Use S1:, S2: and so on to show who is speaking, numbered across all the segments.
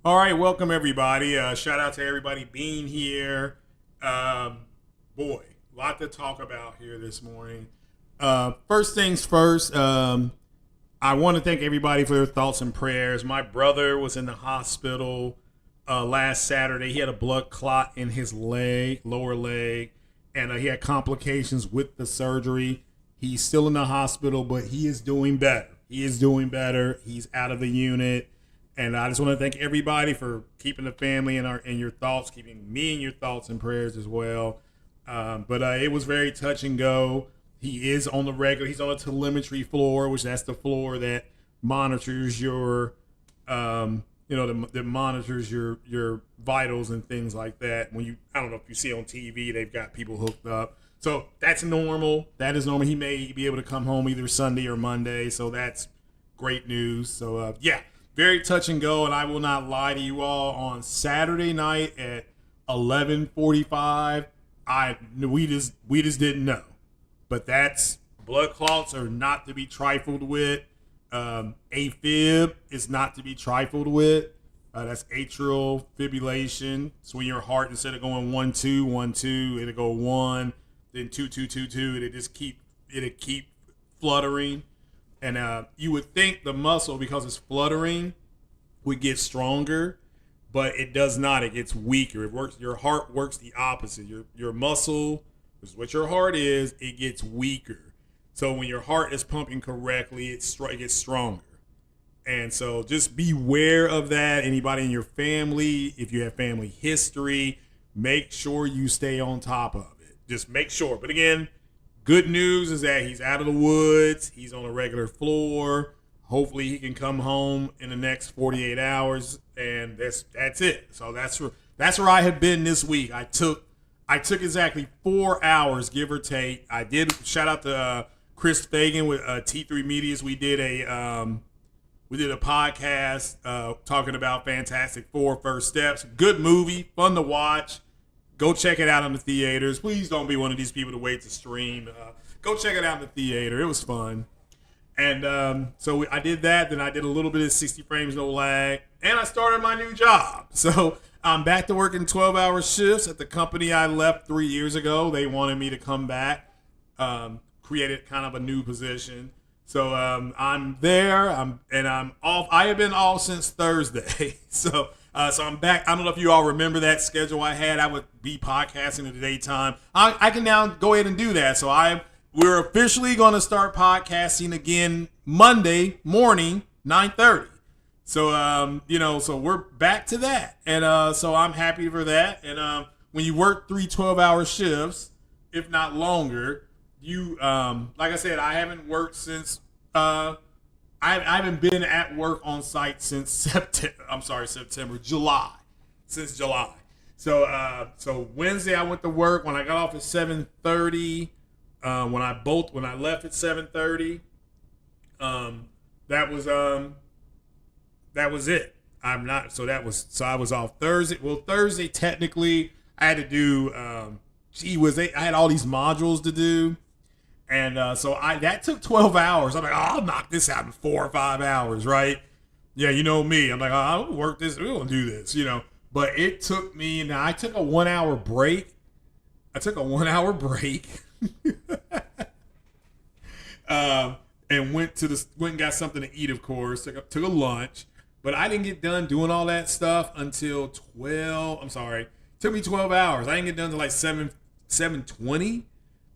S1: All right, welcome everybody. Shout out to everybody being here. Boy, a lot to talk about here this morning. First things first, I want to thank everybody for their thoughts and prayers. My brother was in the hospital last Saturday. He had a blood clot in his leg, lower leg, and he had complications with the surgery. He's still in the hospital, but he is doing better. He's out of the unit. And I just want to thank everybody for keeping the family in your thoughts, keeping me in your thoughts and prayers as well. But it was very touch and go. He is on the regular. He's on a telemetry floor, which that's the floor that monitors your, that monitors your vitals and things like that. I don't know if you see on TV, they've got people hooked up. So that's normal. That is normal. He may be able to come home either Sunday or Monday. So that's great news. So very touch and go. And I will not lie to you all. On Saturday night at 11:45, we just didn't know. But that's blood clots are not to be trifled with. AFib is not to be trifled with. That's atrial fibrillation. So when your heart, instead of going 1-2, 1-2, it'll go 1, then 2-2-2-2. It'll keep fluttering. And you would think the muscle, because it's fluttering, would get stronger, but it does not. It gets weaker. It works. Your heart works the opposite. Your muscle, which is what your heart is, it gets weaker. So when your heart is pumping correctly, it gets stronger. And so just beware of that. Anybody in your family, if you have family history, make sure you stay on top of it. Just make sure. But again, good news is that he's out of the woods. He's on a regular floor. Hopefully he can come home in the next 48 hours, and that's it. So that's where I have been this week. I took exactly 4 hours, give or take. I did shout out to Chris Fagan with T3 Medias. We did a podcast talking about Fantastic Four: First Steps. Good movie, fun to watch. Go check it out in the theaters. Please don't be one of these people to wait to stream. Go check it out in the theater. It was fun. And so I did that. Then I did a little bit of 60 frames, no lag. And I started my new job. So I'm back to working 12-hour shifts at the company I left 3 years ago. They wanted me to come back, created kind of a new position. So I'm there. I'm off. I have been off since Thursday. So I'm back. I don't know if you all remember that schedule I had. I would be podcasting in the daytime. I can now go ahead and do that. So we're officially going to start podcasting again Monday morning, 9:30. So so we're back to that, and so I'm happy for that. And when you work 3 12-hour shifts, if not longer, you like I said, I haven't worked since I haven't been at work on site since July. Since July. So Wednesday I went to work. When I got off at 7:30, when I left at 7:30, that was it. I was off Thursday. Well, Thursday technically I had to do I had all these modules to do. And that took 12 hours. I'm like, I'll knock this out in 4 or 5 hours, right? Yeah, you know me. I'm like, I'll work this. We'll do this, But it took me, and I took a 1 hour break. And went and got something to eat, of course. Took a lunch. But I didn't get done doing all that stuff until 12. I'm sorry. It took me 12 hours. I didn't get done until like 7:20.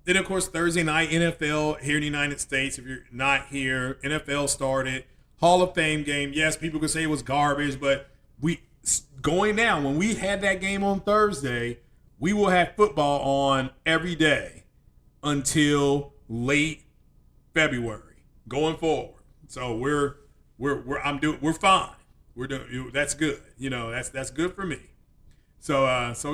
S1: Then, of course, Thursday night, NFL here in the United States. If you're not here, NFL started. Hall of Fame game. Yes, people could say it was garbage, but going down, when we had that game on Thursday, we will have football on every day until late February going forward. So we're fine. We're doing, that's good. That's good for me. So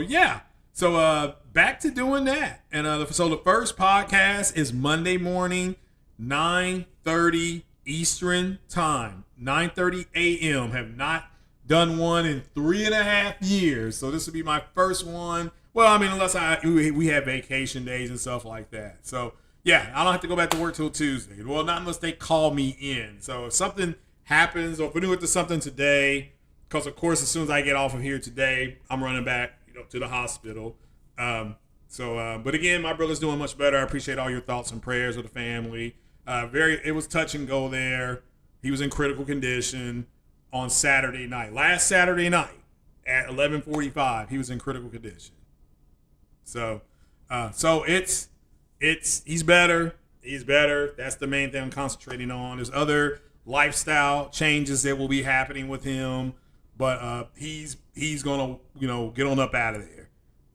S1: yeah. So back to doing that. And so the first podcast is Monday morning, 9:30 Eastern time, 9:30 a.m. Have not done one in 3.5 years. So this will be my first one. Well, I mean, unless we have vacation days and stuff like that. So yeah, I don't have to go back to work till Tuesday. Well, not unless they call me in. So if something happens, or if we're doing something today, because of course, as soon as I get off of here today, I'm running back, to the hospital. But again, my brother's doing much better. I appreciate all your thoughts and prayers with the family. It was touch and go there. He was in critical condition on Saturday night. Last Saturday night at 11:45, he was in critical condition. So he's better. He's better. That's the main thing I'm concentrating on. There's other lifestyle changes that will be happening with him, but he's gonna get on up out of there,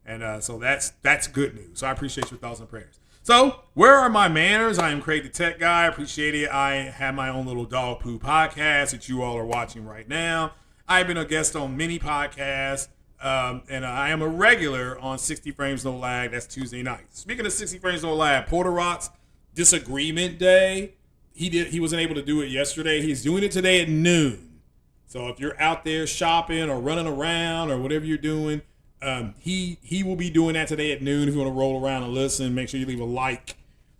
S1: and so that's good news. So I appreciate your thoughts and prayers. So where are my manners? I am Craig the Tech Guy. I appreciate it. I have my own little dog poo podcast that you all are watching right now. I've been a guest on many podcasts, and I am a regular on 60 Frames No Lag. That's Tuesday nights. Speaking of 60 Frames No Lag, Porter Rock's Disagreement Day. He wasn't able to do it yesterday. He's doing it today at noon. So if you're out there shopping or running around or whatever you're doing, he will be doing that today at noon. If you want to roll around and listen, make sure you leave a like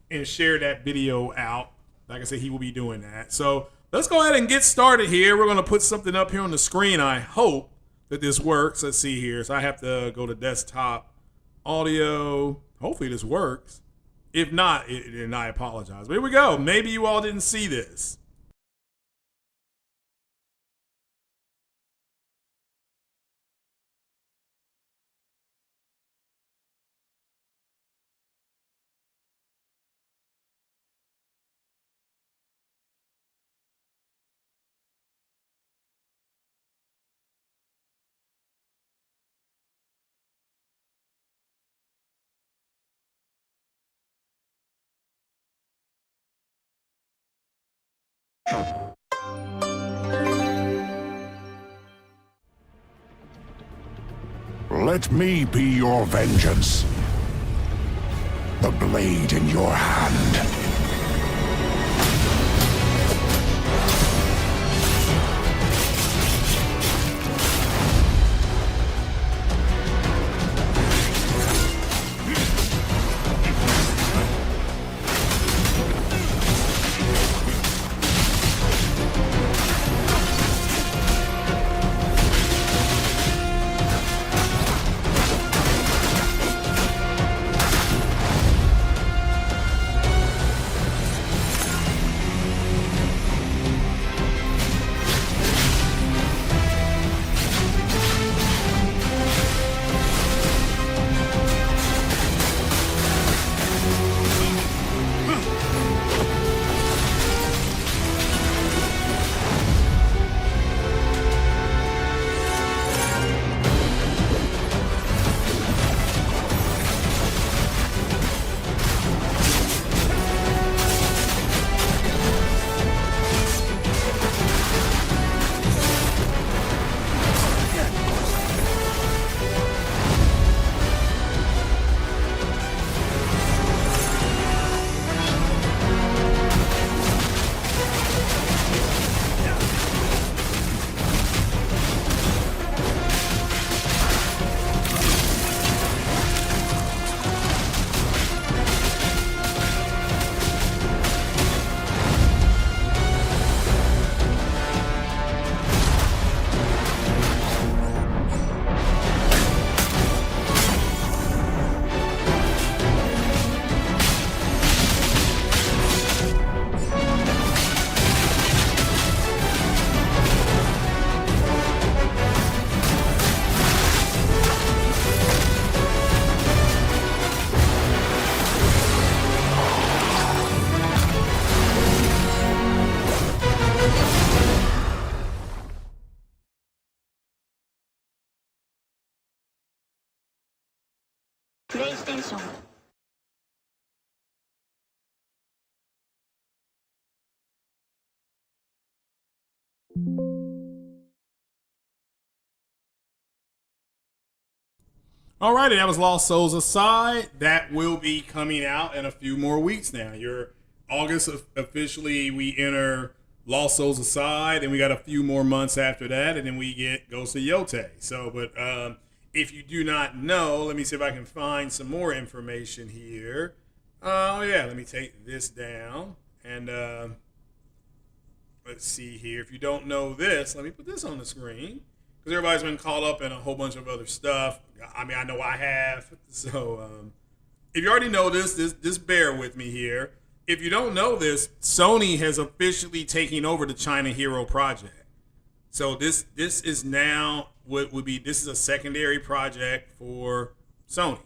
S1: and share that video out. Like I said, he will be doing that. So let's go ahead and get started here. We're going to put something up here on the screen. I hope that this works. Let's see here. So I have to go to desktop audio. Hopefully this works. If not, then I apologize. But here we go. Maybe you all didn't see this.
S2: Let me be your vengeance. The blade in your hand.
S3: PlayStation.
S1: Alrighty, that was Lost Souls Aside. That will be coming out in a few more weeks now. Your August officially we enter Lost Souls Aside, and we got a few more months after that, and then we get Ghost of Yote. So, but if you do not know, let me see if I can find some more information here. Oh yeah, let me take this down, and let's see here. If you don't know this, let me put this on the screen. because everybody's been caught up in a whole bunch of other stuff. I mean, I know I have. So if you already know this, just bear with me here. If you don't know this, Sony has officially taken over the China Hero project. So this is now what would be, this is a secondary project for Sony.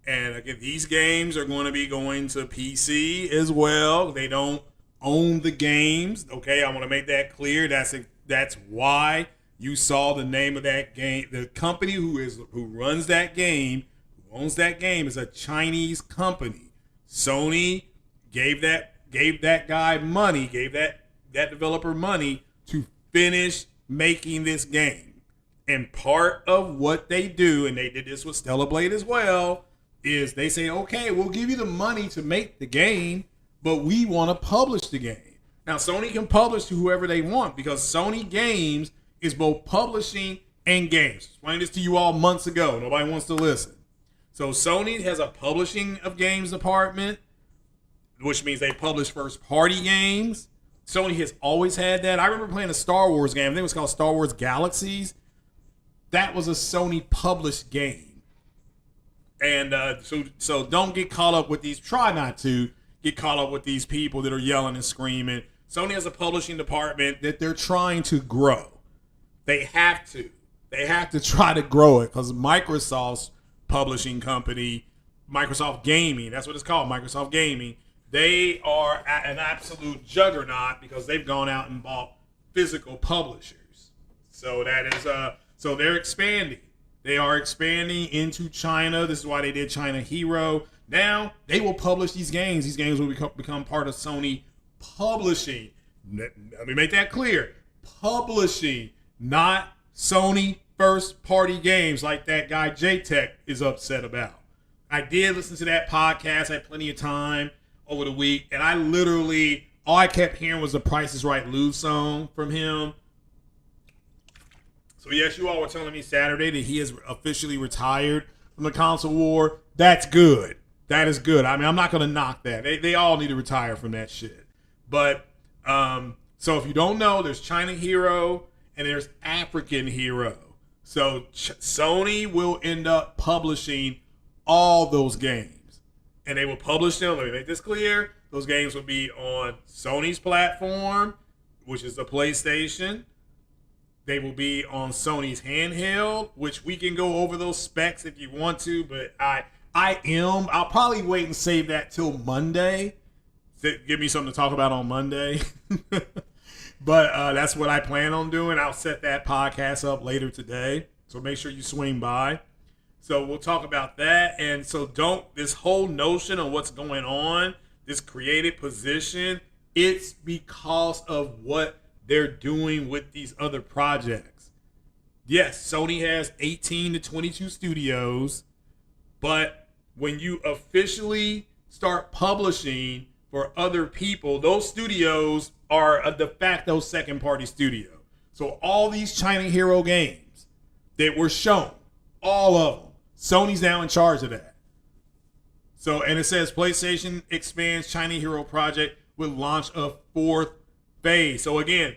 S1: And again, these games are going to be going to PC as well. They don't own the games. Okay, I want to make that clear. That's why you saw the name of that game. The company who runs that game, who owns that game, is a Chinese company. Sony gave that guy money, gave that developer money to finish making this game. And part of what they do, and they did this with Stellar Blade as well, is they say, okay, we'll give you the money to make the game, but we want to publish the game. Now, Sony can publish to whoever they want because Sony Games is both publishing and games. Explained this to you all months ago. Nobody wants to listen. So Sony has a publishing of games department, which means they publish first-party games. Sony has always had that. I remember playing a Star Wars game. I think it was called Star Wars Galaxies. That was a Sony published game. And so don't get caught up with these. Try not to get caught up with these people that are yelling and screaming. Sony has a publishing department that they're trying to grow. They have to. They have to try to grow it because Microsoft's publishing company, Microsoft Gaming, that's what it's called, Microsoft Gaming, they are an absolute juggernaut because they've gone out and bought physical publishers. So that is so they're expanding. They are expanding into China. This is why they did China Hero. Now they will publish these games. These games will become part of Sony publishing. Let me make that clear. Publishing, not Sony first-party games like that guy J-Tech is upset about. I did listen to that podcast. I had plenty of time over the week, and I literally, all I kept hearing was the Price is Right Lose song from him. So yes, you all were telling me Saturday that he has officially retired from the console war. That's good. That is good. I mean, I'm not going to knock that. They all need to retire from that shit. But, so if you don't know, there's China Hero and there's African Hero. So Sony will end up publishing all those games. And they will publish them. Let me make this clear. Those games will be on Sony's platform, which is the PlayStation. They will be on Sony's handheld, which we can go over those specs if you want to, but I'll probably wait and save that till Monday. Give me something to talk about on Monday. But that's what I plan on doing. I'll set that podcast up later today. So make sure you swing by. So we'll talk about that. And so this whole notion of what's going on, this creative position, it's because of what they're doing with these other projects. Yes, Sony has 18 to 22 studios, but when you officially start publishing for other people, those studios are a de facto second-party studio. So all these China Hero games that were shown, all of them, Sony's now in charge of that. So, and it says PlayStation expands China Hero project with launch of 4th phase. So again,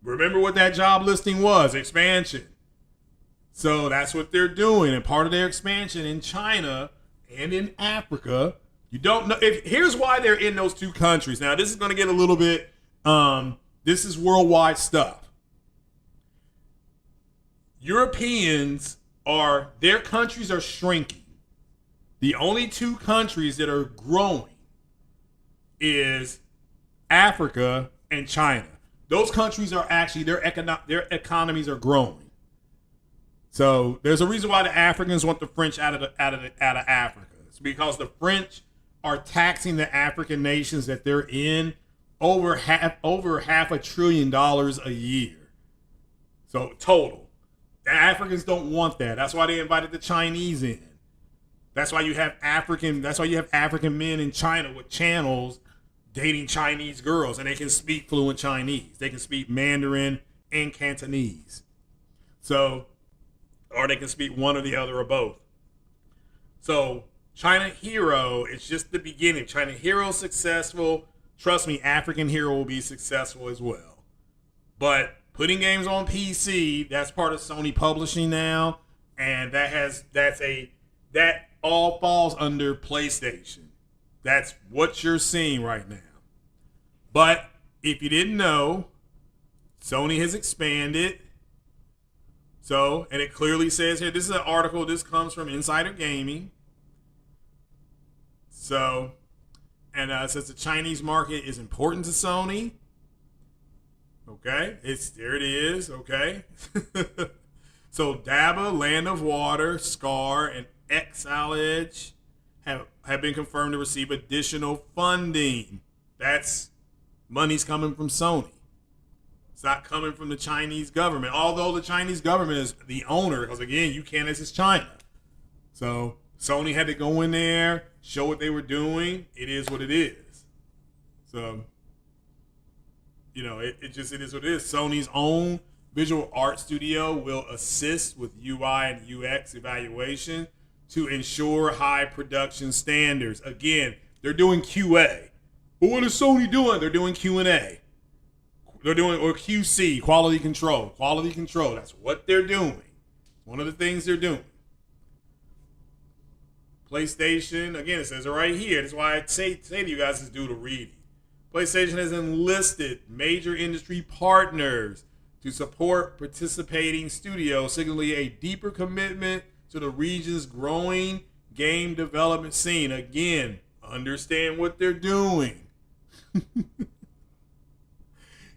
S1: remember what that job listing was, expansion. So that's what they're doing. And part of their expansion in China and in Africa, you don't know. Here's why they're in those two countries. Now, this is going to get a little bit, this is worldwide stuff. Europeans their countries are shrinking. The only two countries that are growing is Africa and China. Those countries are actually, their economies are growing. So there's a reason why the Africans want the French out of Africa. It's because the French are taxing the African nations that they're in over half $1 trillion a year. So total. The Africans don't want that. That's why they invited the Chinese in. That's why you have African men in China with channels dating Chinese girls, and they can speak fluent Chinese. They can speak Mandarin and Cantonese. So, or they can speak one or the other or both. So, China Hero is just the beginning. China Hero is successful. Trust me, African Hero will be successful as well. But putting games on PC. That's part of Sony Publishing now, and that all falls under PlayStation. That's what you're seeing right now. But if you didn't know, Sony has expanded. So, and it clearly says here, this is an article, this comes from Insider Gaming. So, and it says the Chinese market is important to Sony. Okay, there it is. Okay. So Daba, Land of Water, Scar, and Exile Edge have been confirmed to receive additional funding. That's money's coming from Sony. It's not coming from the Chinese government, although the Chinese government is the owner, because again, you can't, this is China. So Sony had to go in there, show what they were doing. It is what it is. So, you know, it is what it is. Sony's own visual art studio will assist with UI and UX evaluation to ensure high production standards. Again, they're doing QA. But what is Sony doing? They're doing Q&A. They're doing, or QC, quality control. Quality control, that's what they're doing. One of the things they're doing. PlayStation, again, it says it right here. That's why I say to you guys, is due to reading. PlayStation has enlisted major industry partners to support participating studios, signaling a deeper commitment to the region's growing game development scene. Again, understand what they're doing.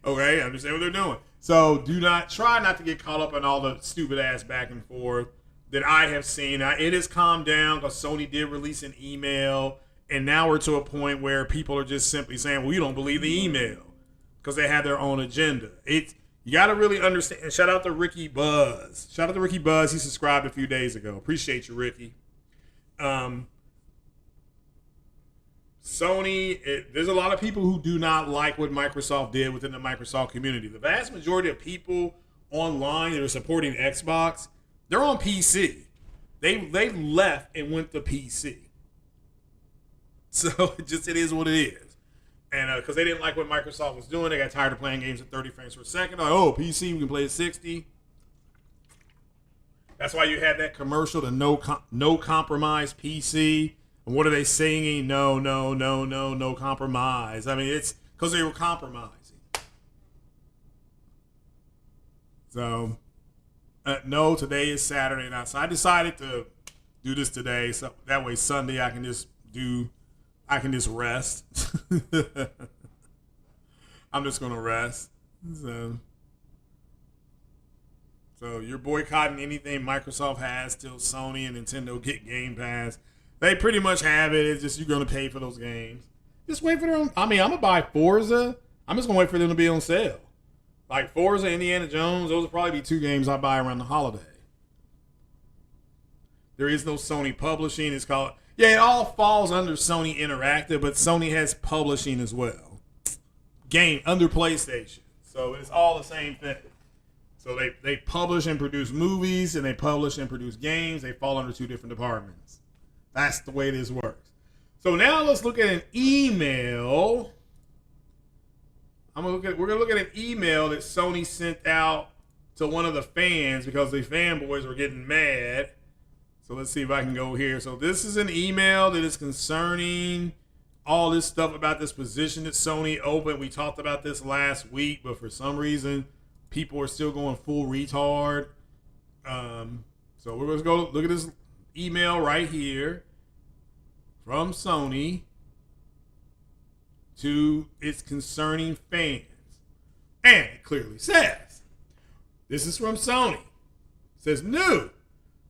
S1: Okay, understand what they're doing. So try not to get caught up in all the stupid ass back and forth that I have seen. Now, it has calmed down because Sony did release an email, and now we're to a point where people are just simply saying, well, you don't believe the email because they have their own agenda. You got to really understand. And shout out to Ricky Buzz. Shout out to Ricky Buzz. He subscribed a few days ago. Appreciate you, Ricky. Sony, there's a lot of people who do not like what Microsoft did within the Microsoft community. The vast majority of people online that are supporting Xbox, they're on PC. They left and went to PC. So it is what it is. And because they didn't like what Microsoft was doing, they got tired of playing games at 30 frames per second. Like, oh, PC, we can play at 60. That's why you had that commercial, the no compromise PC. And what are they singing? No compromise. I mean, it's because they were compromising. So, no, today is Saturday night. So I decided to do this today. So that way Sunday I can just rest. I'm just going to rest. So you're boycotting anything Microsoft has till Sony and Nintendo get Game Pass. They pretty much have it. It's just you're going to pay for those games. Just wait for their own. I mean, I'm going to buy Forza. I'm just going to wait for them to be on sale. Like Forza, Indiana Jones, those will probably be two games I buy around the holiday. There is no Sony publishing. It's called, yeah, it all falls under Sony Interactive, but Sony has publishing as well. Game under PlayStation. So it's all the same thing. So they publish and produce movies, and they publish and produce games. They fall under two different departments. That's the way this works. So now let's look at an email. We're gonna look at an email that Sony sent out to one of the fans because the fanboys were getting mad. So let's see if I can go here. So this is an email that is concerning all this stuff about this position that Sony opened. We talked about this last week, but for some reason, people are still going full retard. So we're going to go look at this email right here from Sony to its concerning fans. And it clearly says, this is from Sony. It says, new.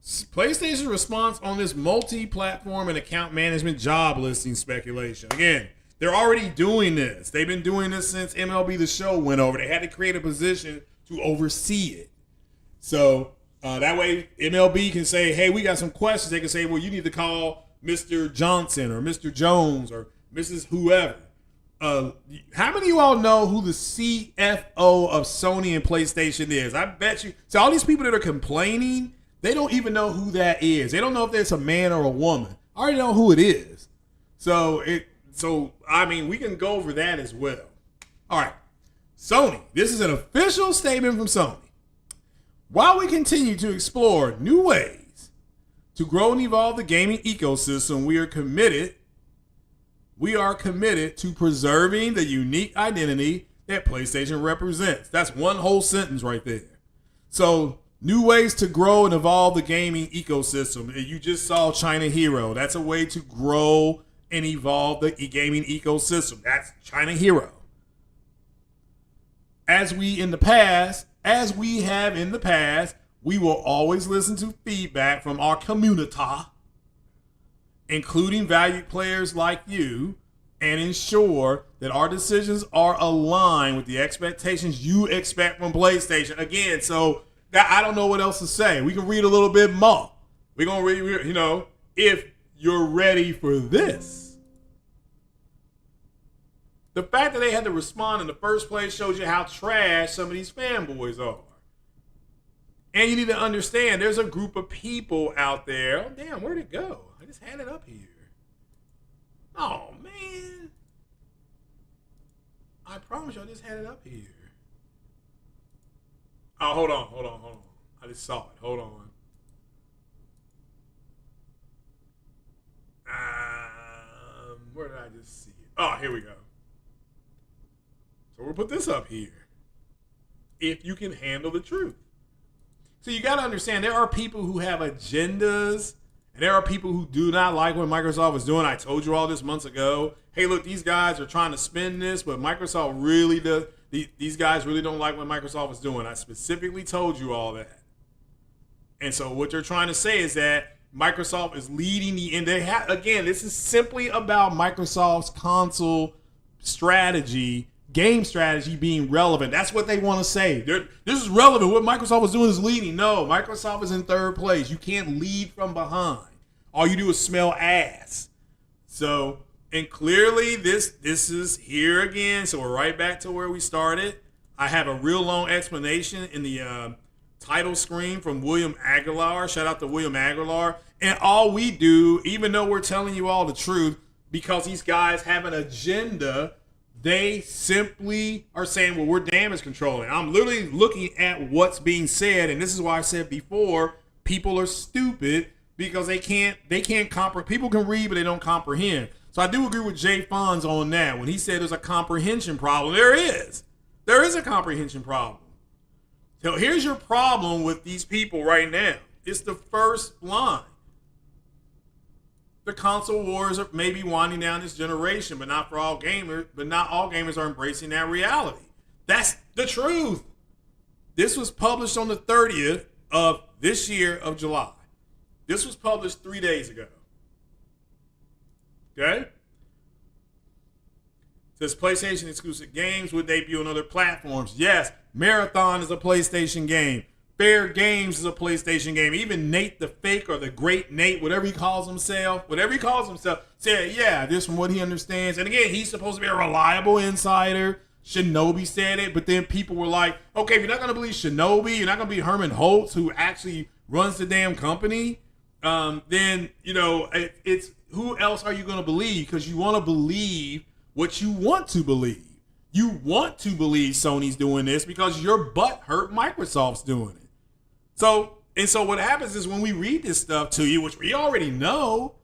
S1: PlayStation's response on this multi-platform and account management job listing speculation. Again, they're already doing this. They've been doing this since MLB The Show went over. They had to create a position to oversee it. So that way MLB can say, hey, we got some questions. They can say, well, you need to call Mr. Johnson or Mr. Jones or Mrs. whoever. How many of you all know who the CFO of Sony and PlayStation is? I bet you. So all these people that are complaining, they don't even know who that is. They don't know if it's a man or a woman. I already know who it is. So I mean, we can go over that as well. All right. Sony. This is an official statement from Sony. While we continue to explore new ways to grow and evolve the gaming ecosystem, we are committed to preserving the unique identity that PlayStation represents. That's one whole sentence right there. So, new ways to grow and evolve the gaming ecosystem. You just saw China Hero. That's a way to grow and evolve the gaming ecosystem. That's China Hero. As we have in the past, we will always listen to feedback from our community, including valued players like you, and ensure that our decisions are aligned with the expectations you expect from PlayStation. Again, so I don't know what else to say. We can read a little bit more. We're going to read, if you're ready for this. The fact that they had to respond in the first place shows you how trash some of these fanboys are. And you need to understand, there's a group of people out there. Oh, damn, where'd it go? I just had it up here. Oh, man. I promise you I just had it up here. Oh, hold on. I just saw it. Hold on. Where did I just see it? Oh, here we go. So we'll put this up here. If you can handle the truth. So you got to understand, there are people who have agendas, and there are people who do not like what Microsoft is doing. I told you all this months ago. Hey, look, these guys are trying to spin this, but Microsoft really does. These guys really don't like what Microsoft is doing. I specifically told you all that. And so what they're trying to say is that Microsoft is leading the end. Again, this is simply about Microsoft's console strategy, game strategy being relevant. That's what they want to say. This is relevant. What Microsoft is doing is leading. No, Microsoft is in third place. You can't lead from behind. All you do is smell ass. So, and clearly this is here again. So we're right back to where we started. I have a real long explanation in the title screen from William Aguilar. Shout out to William Aguilar. And all we do, even though we're telling you all the truth, because these guys have an agenda, they simply are saying, well, we're damage controlling. I'm literally looking at what's being said, and this is why I said before, people are stupid because they can't comprehend. People can read, but they don't comprehend. So I do agree with Jay Fonz on that. When he said there's a comprehension problem, there is. There is a comprehension problem. So here's your problem with these people right now. It's the first line. The console wars are maybe winding down this generation, but not for all gamers. But not all gamers are embracing that reality. That's the truth. This was published on the 30th of this year of July. This was published 3 days ago. Okay? It says PlayStation exclusive games would debut on other platforms. Yes, Marathon is a PlayStation game. Fair Games is a PlayStation game. Even Nate the Fake or the Great Nate, whatever he calls himself, said, yeah, this from what he understands. And again, he's supposed to be a reliable insider. Shinobi said it, but then people were like, okay, if you're not going to believe Shinobi, you're not going to be Herman Holtz, who actually runs the damn company, then, it's who else are you going to believe? Because you want to believe what you want to believe. You want to believe Sony's doing this because your butt hurt Microsoft's doing it. So what happens is when we read this stuff to you, which we already know,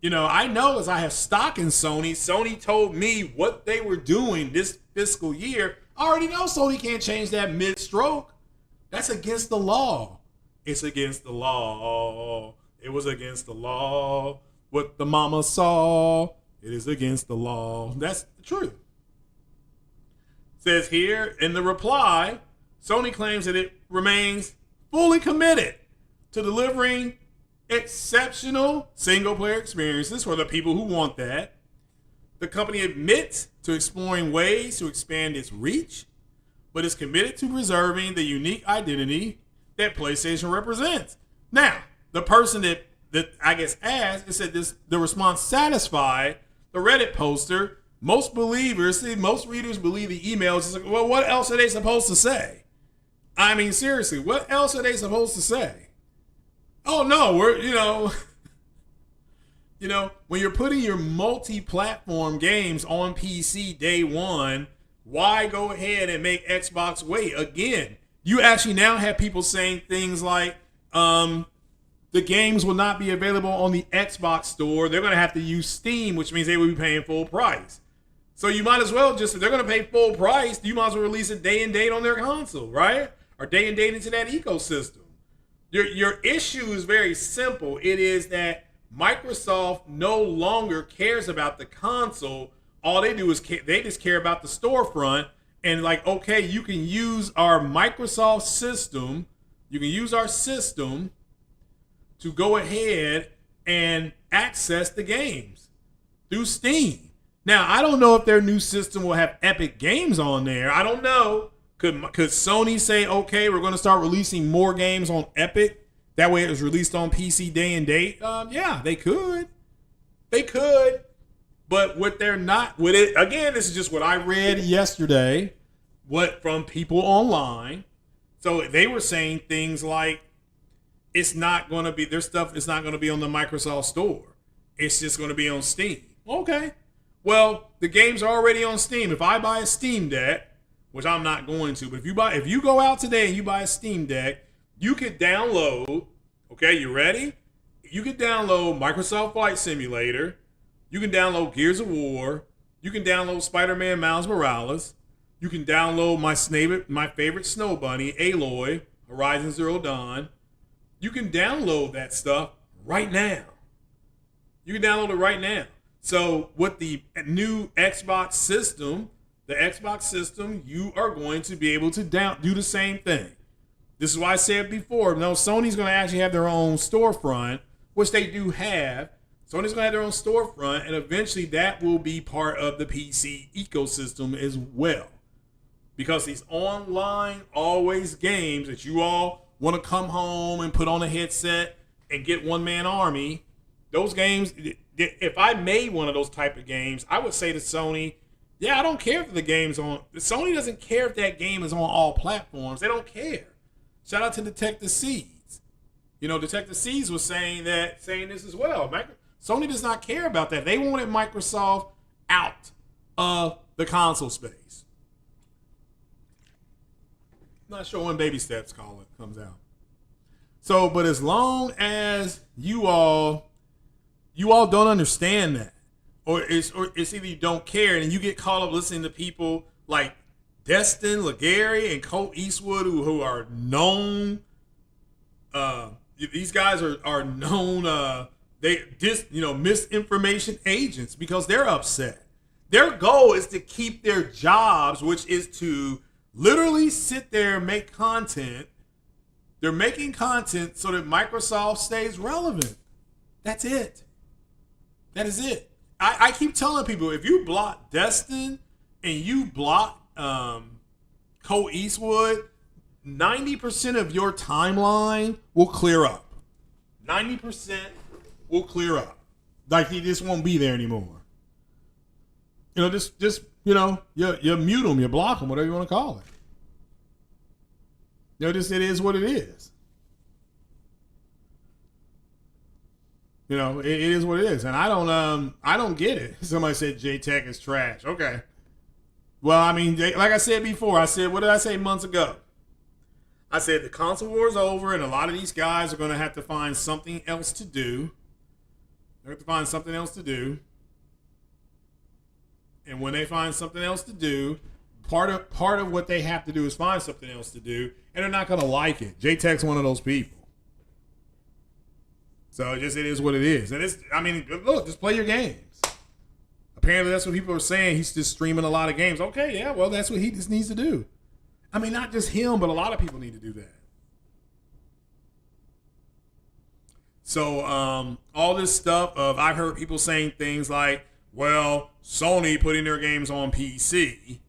S1: I know as I have stock in Sony. Sony told me what they were doing this fiscal year. I already know Sony can't change that mid-stroke. That's against the law. It's against the law. It was against the law. What the mama saw, it is against the law. That's the truth. Says here in the reply, Sony claims that it remains fully committed to delivering exceptional single-player experiences for the people who want that. The company admits to exploring ways to expand its reach, but is committed to preserving the unique identity that PlayStation represents. Now, the person that I guess asked, it said the response satisfied the Reddit poster. Most readers believe the emails. It's like, well, what else are they supposed to say? I mean, seriously, what else are they supposed to say? Oh no, when you're putting your multi-platform games on PC day one Why go ahead and make Xbox wait? Again, you actually now have people saying things like, the games will not be available on the Xbox store. They're going to have to use Steam, which means they will be paying full price. So you might as well just, if they're going to pay full price, you might as well release a day and date on their console, right? Or day and date into that ecosystem. Your issue is very simple. It is that Microsoft no longer cares about the console. All they do is they just care about the storefront. And like, okay, you can use our Microsoft system. You can use our system to go ahead and access the games through Steam. Now, I don't know if their new system will have Epic Games on there. I don't know. Could Sony say, okay, we're going to start releasing more games on Epic? That way it was released on PC day and date? Yeah, they could. They could. But what they're not with it, again, this is just what I read yesterday, what from people online. So they were saying things like, it's not going to be, their stuff is not going to be on the Microsoft store. It's just going to be on Steam. Okay. Well, the games are already on Steam. If I buy a Steam Deck, which I'm not going to, but if you go out today and you buy a Steam Deck, you could download, okay, you ready? You can download Microsoft Flight Simulator. You can download Gears of War. You can download Spider-Man Miles Morales. You can download my favorite snow bunny, Aloy, Horizon Zero Dawn. You can download that stuff right now. You can download it right now. So with the new Xbox system, you are going to be able to do the same thing. This is why I said before, no, Sony's going to actually have their own storefront, which they do have. Sony's going to have their own storefront, and eventually that will be part of the PC ecosystem as well. Because these online always games that you all want to come home and put on a headset and get one-man army, those games, if I made one of those type of games, I would say to Sony, yeah, I don't care if the game's on. Sony doesn't care if that game is on all platforms. They don't care. Shout out to Detective Seeds. You know, Detective Seeds was saying this as well. Sony does not care about that. They wanted Microsoft out of the console space. Not sure when Baby Steps comes out. So, but as long as you all don't understand that, or it's either you don't care and you get caught up listening to people like Destin Legary and Colt Eastwood who are known. These guys are known. Misinformation agents because they're upset. Their goal is to keep their jobs, which is to literally sit there and make content. They're making content so that Microsoft stays relevant. That's it. That is it. I keep telling people, if you block Destin and you block Cole Eastwood, 90% of your timeline will clear up. 90% will clear up. Like he just won't be there anymore. You know, just you mute them, you block them, whatever you want to call it. You know, just it is what it is. You know, it is what it is, and I don't get it. Somebody said J-Tech is trash. Okay. Well, I mean, like I said before, what did I say months ago? I said the console war is over, and a lot of these guys are going to have to find something else to do. They have to find something else to do. And when they find something else to do, part of what they have to do is find something else to do, and they're not going to like it. J-Tech's one of those people. So it is what it is. And look, just play your games. Apparently that's what people are saying. He's just streaming a lot of games. Okay, yeah, well, that's what he just needs to do. I mean, not just him, but a lot of people need to do that. So all this stuff I've heard people saying things like, well, Sony putting their games on PC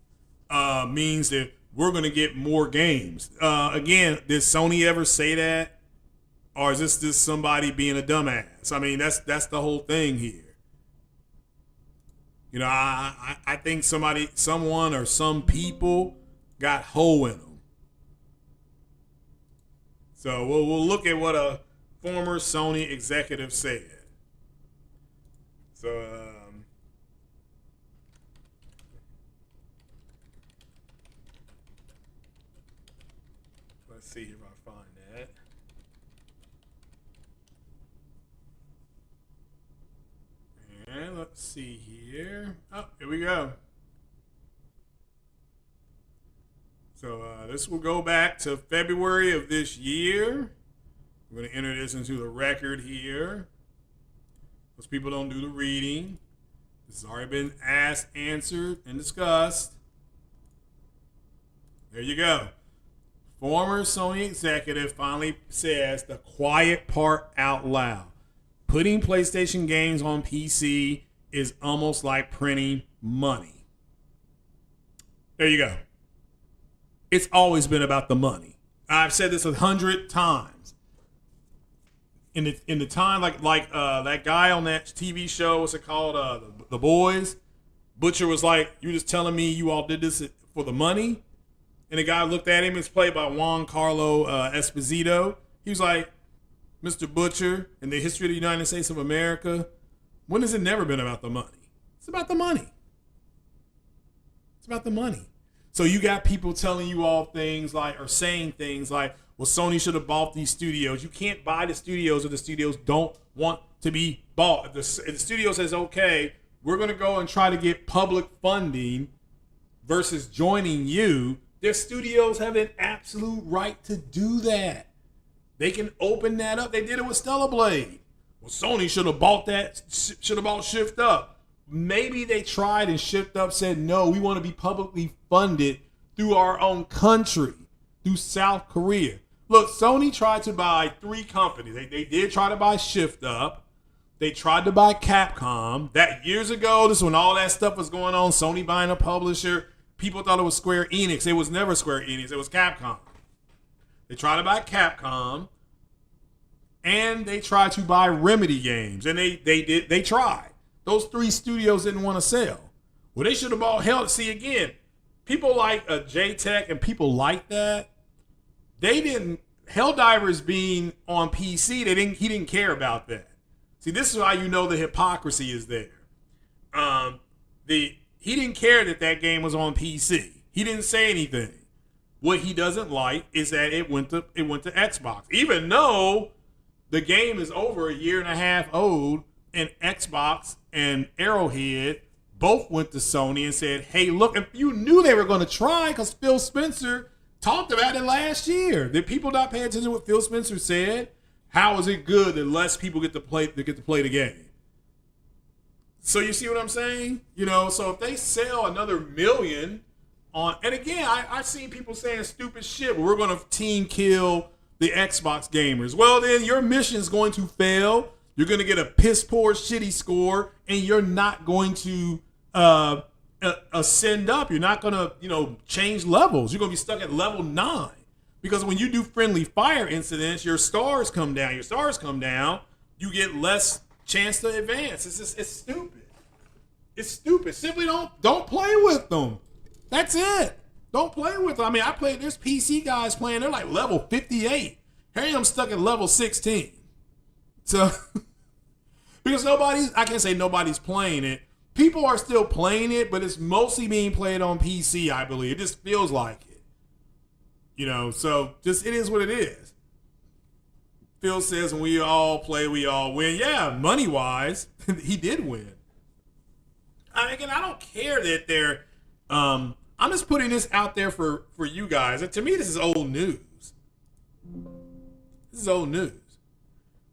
S1: means that we're going to get more games. Again, did Sony ever say that? Or is this just somebody being a dumbass? I mean, that's the whole thing here. You know, I think someone or some people got hole in them. So we'll look at what a former Sony executive said. So let's see here. Oh, here we go. So this will go back to February of this year. We're going to enter this into the record here, because people don't do the reading. This has already been asked, answered, and discussed. There you go. Former Sony executive finally says the quiet part out loud. Putting PlayStation games on PC is almost like printing money. There you go. It's always been about the money. I've said this 100 times. In the time, like that guy on that TV show, what's it called? The Boys. Butcher was like, "You just telling me you all did this for the money?" And the guy looked at him. It's played by Juan Carlo Esposito. He was like, "Mr. Butcher, in the history of the United States of America, when has it never been about the money? It's about the money. It's about the money." So you got people telling you all things like, or saying things like, well, Sony should have bought these studios. You can't buy the studios if the studios don't want to be bought. If the studio says, okay, we're going to go and try to get public funding versus joining you, their studios have an absolute right to do that. They can open that up. They did it with Stellar Blade. Well, Sony should have bought that, should have bought Shift Up. Maybe they tried and Shift Up said, no, we want to be publicly funded through our own country, through South Korea. Look, Sony tried to buy 3 companies. They did try to buy Shift Up. They tried to buy Capcom. That years ago, this is when all that stuff was going on, Sony buying a publisher. People thought it was Square Enix. It was never Square Enix. It was Capcom. They tried to buy Capcom. And they tried to buy Remedy Games. And they tried. Those 3 studios didn't want to sell. Well, they should have bought Hell. See, again, people like J-Tech and people like that, they didn't, Helldivers being on PC, he didn't care about that. See, this is why you know the hypocrisy is there. He didn't care that game was on PC. He didn't say anything. What he doesn't like is that it went to Xbox. Even though the game is over a year and a half old, and Xbox and Arrowhead both went to Sony and said, hey, look, if you knew they were going to try, because Phil Spencer talked about it last year. Did people not pay attention to what Phil Spencer said? How is it good that less people get to play the game? So you see what I'm saying? You know, so if they sell another million on, and again, I've seen people saying stupid shit, we're going to team kill the Xbox gamers. Well, then your mission is going to fail. You're going to get a piss poor shitty score, and you're not going to ascend up. You're not going to, change levels. You're going to be stuck at level 9. Because when you do friendly fire incidents, your stars come down. Your stars come down, you get less chance to advance. It's stupid. It's stupid. Simply don't play with them. That's it. Don't play with them. I mean, there's PC guys playing, they're like level 58. Here I'm stuck at level 16. So, because I can't say nobody's playing it. People are still playing it, but it's mostly being played on PC, I believe. It just feels like it. So just it is what it is. Phil says when we all play, we all win. Yeah, money-wise, he did win. I don't care that they're... I'm just putting this out there for you guys. And to me, this is old news. This is old news.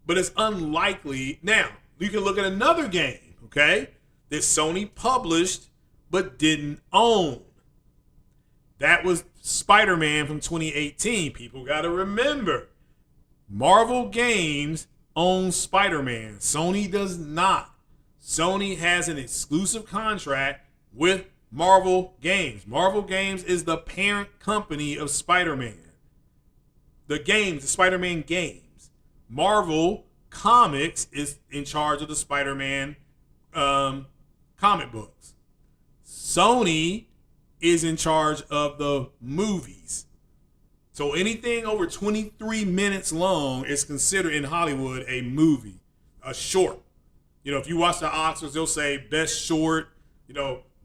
S1: But it's unlikely. Now, you can look at another game, okay, that Sony published but didn't own. That was Spider-Man from 2018. People got to remember, Marvel Games owns Spider-Man. Sony does not. Sony has an exclusive contract with Marvel Games. Marvel Games is the parent company of Spider-Man. The Spider-Man games. Marvel Comics is in charge of the Spider-Man comic books. Sony is in charge of the movies. So anything over 23 minutes long is considered in Hollywood a movie, a short. If you watch the Oscars, they'll say best short,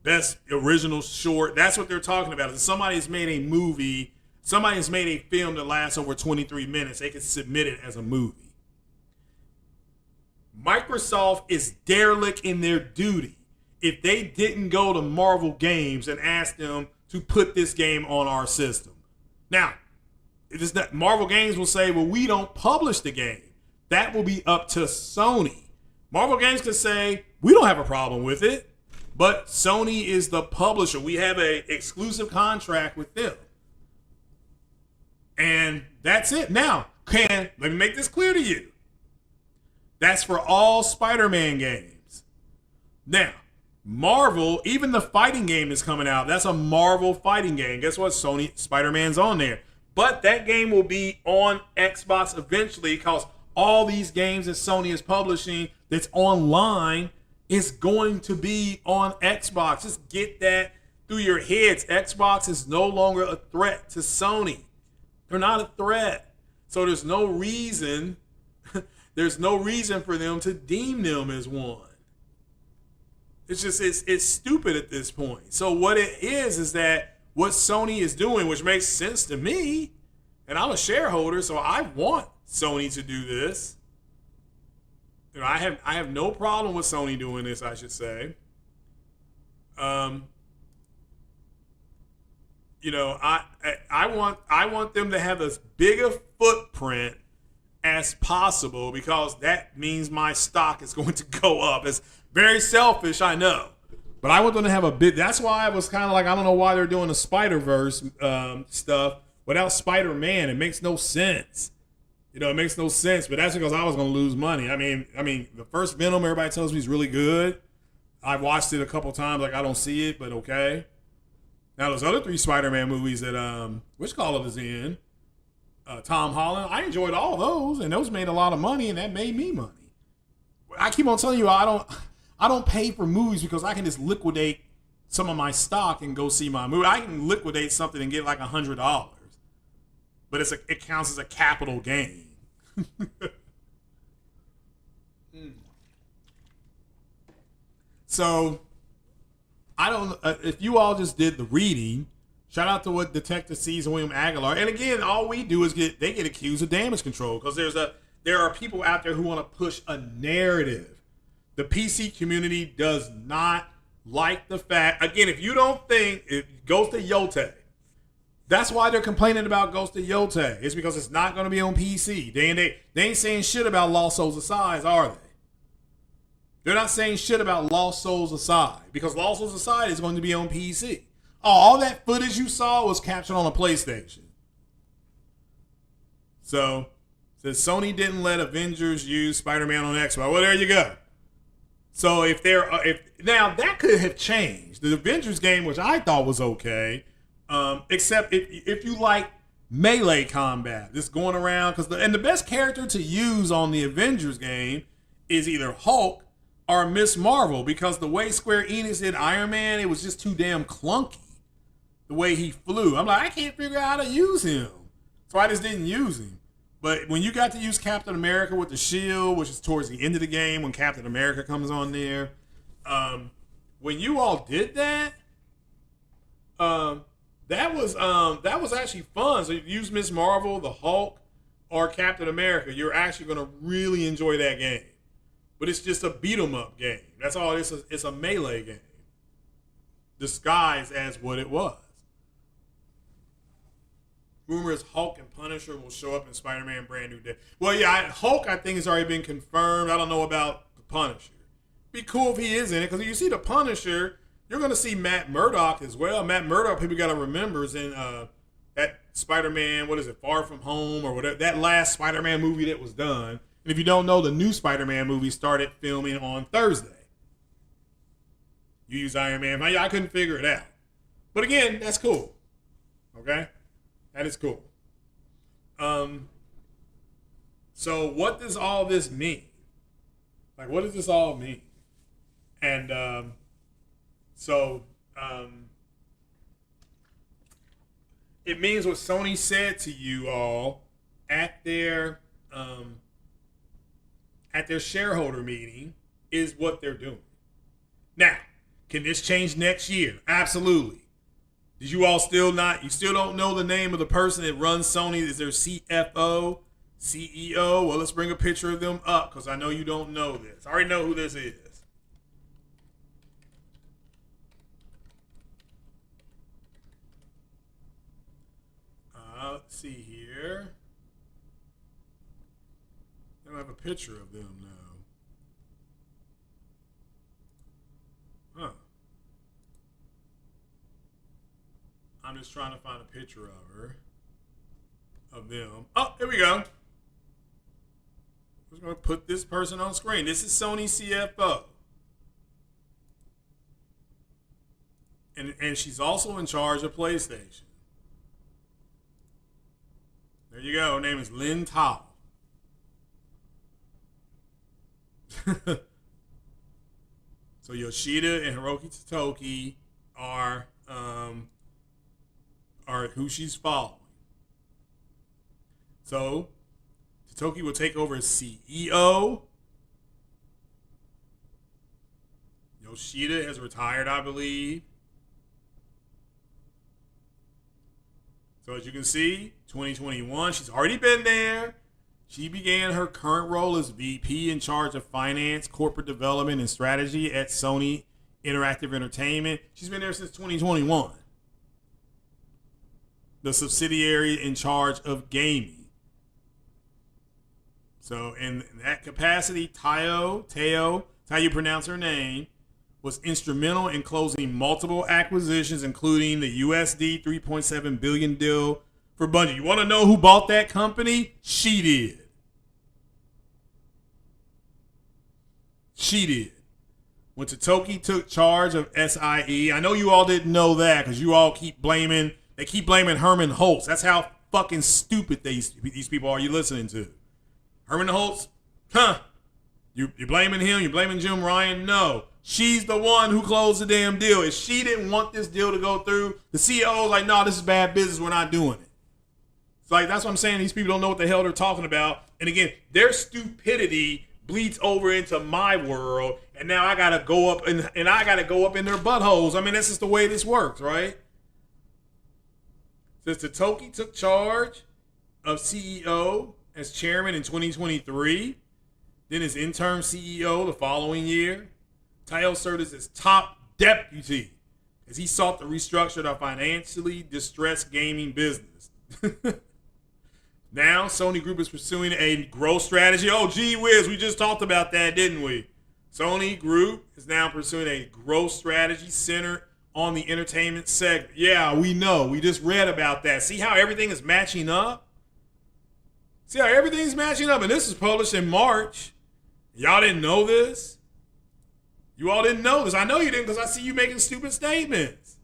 S1: best original short. That's what they're talking about. If somebody's made a movie, somebody's made a film that lasts over 23 minutes, they can submit it as a movie. Microsoft is derelict in their duty if they didn't go to Marvel Games and ask them to put this game on our system. Now, it is that Marvel Games will say, well, we don't publish the game. That will be up to Sony. Marvel Games could say, we don't have a problem with it, but Sony is the publisher. We have an exclusive contract with them. And that's it. Now, let me make this clear to you. That's for all Spider-Man games. Now, Marvel, even the fighting game is coming out. That's a Marvel fighting game. Guess what? Sony Spider-Man's on there. But that game will be on Xbox eventually because all these games that Sony is publishing that's online is going to be on Xbox. Just get that through your heads. Xbox is no longer a threat to Sony. They're not a threat. So there's no reason for them to deem them as one. It's just, it's stupid at this point. So what it is that what Sony is doing, which makes sense to me, and I'm a shareholder, so I want Sony to do this. You know, I have no problem with Sony doing this, I should say. You know, I want them to have as big a footprint as possible because that means my stock is going to go up. It's very selfish, I know. But I want them to have a big... That's why I was kind of like, I don't know why they're doing the Spider-Verse stuff without Spider-Man. It makes no sense. You know, it makes no sense. But that's because I was going to lose money. I mean, the first Venom, everybody tells me is really good. I've watched it a couple times. Like, I don't see it, but okay. Now, those other 3 Spider-Man movies that which Call is in, Tom Holland, I enjoyed all those, and those made a lot of money, and that made me money. I keep on telling you, I don't pay for movies because I can just liquidate some of my stock and go see my movie. I can liquidate something and get like $100, but it counts as a capital gain. So I don't. If you all just did the reading, shout out to what Detective Season William Aguilar. And again, all we do is get accused of damage control because there are people out there who want to push a narrative. The PC community does not like the fact. Again, if you don't think it goes to Yote, that's why they're complaining about Ghost of Yote. It's because it's not going to be on PC. They ain't saying shit about Lost Souls Aside, are they? They're not saying shit about Lost Souls Aside because Lost Souls Aside is going to be on PC. Oh, all that footage you saw was captured on a PlayStation. So, since Sony didn't let Avengers use Spider-Man on Xbox, well, there you go. So now that could have changed. The Avengers game, which I thought was okay, except if you like melee combat, just going around, and the best character to use on the Avengers game is either Hulk or Miss Marvel, because the way Square Enix did Iron Man, it was just too damn clunky. The way he flew, I'm like, I can't figure out how to use him, so I just didn't use him. But when you got to use Captain America with the shield, which is towards the end of the game when Captain America comes on there, when you all did that, that was actually fun. So you use Miss Marvel, the Hulk, or Captain America, you're actually going to really enjoy that game. But it's just a beat 'em up game. That's all it is. It's a melee game disguised as what it was. Rumor is Hulk and Punisher will show up in Spider-Man Brand New Day. Well, yeah, Hulk I think has already been confirmed. I don't know about the Punisher. Be cool if he is in it, because if you see the Punisher, you're going to see Matt Murdock as well. Matt Murdock, people got to remember, is in that Spider-Man, what is it, Far From Home or whatever, that last Spider-Man movie that was done. And if you don't know, the new Spider-Man movie started filming on Thursday. You use Iron Man. I couldn't figure it out. But again, that's cool. Okay? That is cool. So what does all this mean? Like, what does this all mean? And it means what Sony said to you all at their shareholder meeting is what they're doing. Now, can this change next year? Absolutely. Did you all still don't know the name of the person that runs Sony? Is their CFO? CEO. Well, let's bring a picture of them up because I know you don't know this. I already know who this is. Let's see here. I don't have a picture of them now. Huh. I'm just trying to find a picture of her. Of them. Oh, here we go. We're going to put this person on screen. This is Sony CFO. And she's also in charge of PlayStation. There you go. Her name is Lynn Tao. So Yoshida and Hiroki Totoki are who she's following. So Totoki will take over as CEO. Yoshida has retired, I believe. So as you can see, 2021, she's already been there. She began her current role as VP in charge of finance, corporate development, and strategy at Sony Interactive Entertainment. She's been there since 2021. The subsidiary in charge of gaming. So in that capacity, Tao, how you pronounce her name, was instrumental in closing multiple acquisitions, including the USD 3.7 billion deal for Bungie. You want to know who bought that company? She did. She did. When Totoki took charge of SIE, I know you all didn't know that because you all keep blaming Herman Holtz. That's how fucking stupid these people are you listening to. Herman Holtz? Huh? You're blaming him? You're blaming Jim Ryan? No. She's the one who closed the damn deal. If she didn't want this deal to go through, the CEO was like, no, this is bad business. We're not doing it. It's like, that's what I'm saying. These people don't know what the hell they're talking about. And again, their stupidity bleeds over into my world. And now I got to go up and I got to go up in their buttholes. I mean, that's just the way this works, right? Since Totoki took charge of CEO as chairman in 2023, then as interim CEO the following year, Tao served as his top deputy as he sought to restructure the financially distressed gaming business. Now, Sony Group is pursuing a growth strategy. Oh, gee whiz, we just talked about that, didn't we? Sony Group is now pursuing a growth strategy centered on the entertainment segment. Yeah, we know. We just read about that. See how everything is matching up? See how everything's matching up? And this was published in March. Y'all didn't know this? You all didn't know this. I know you didn't because I see you making stupid statements.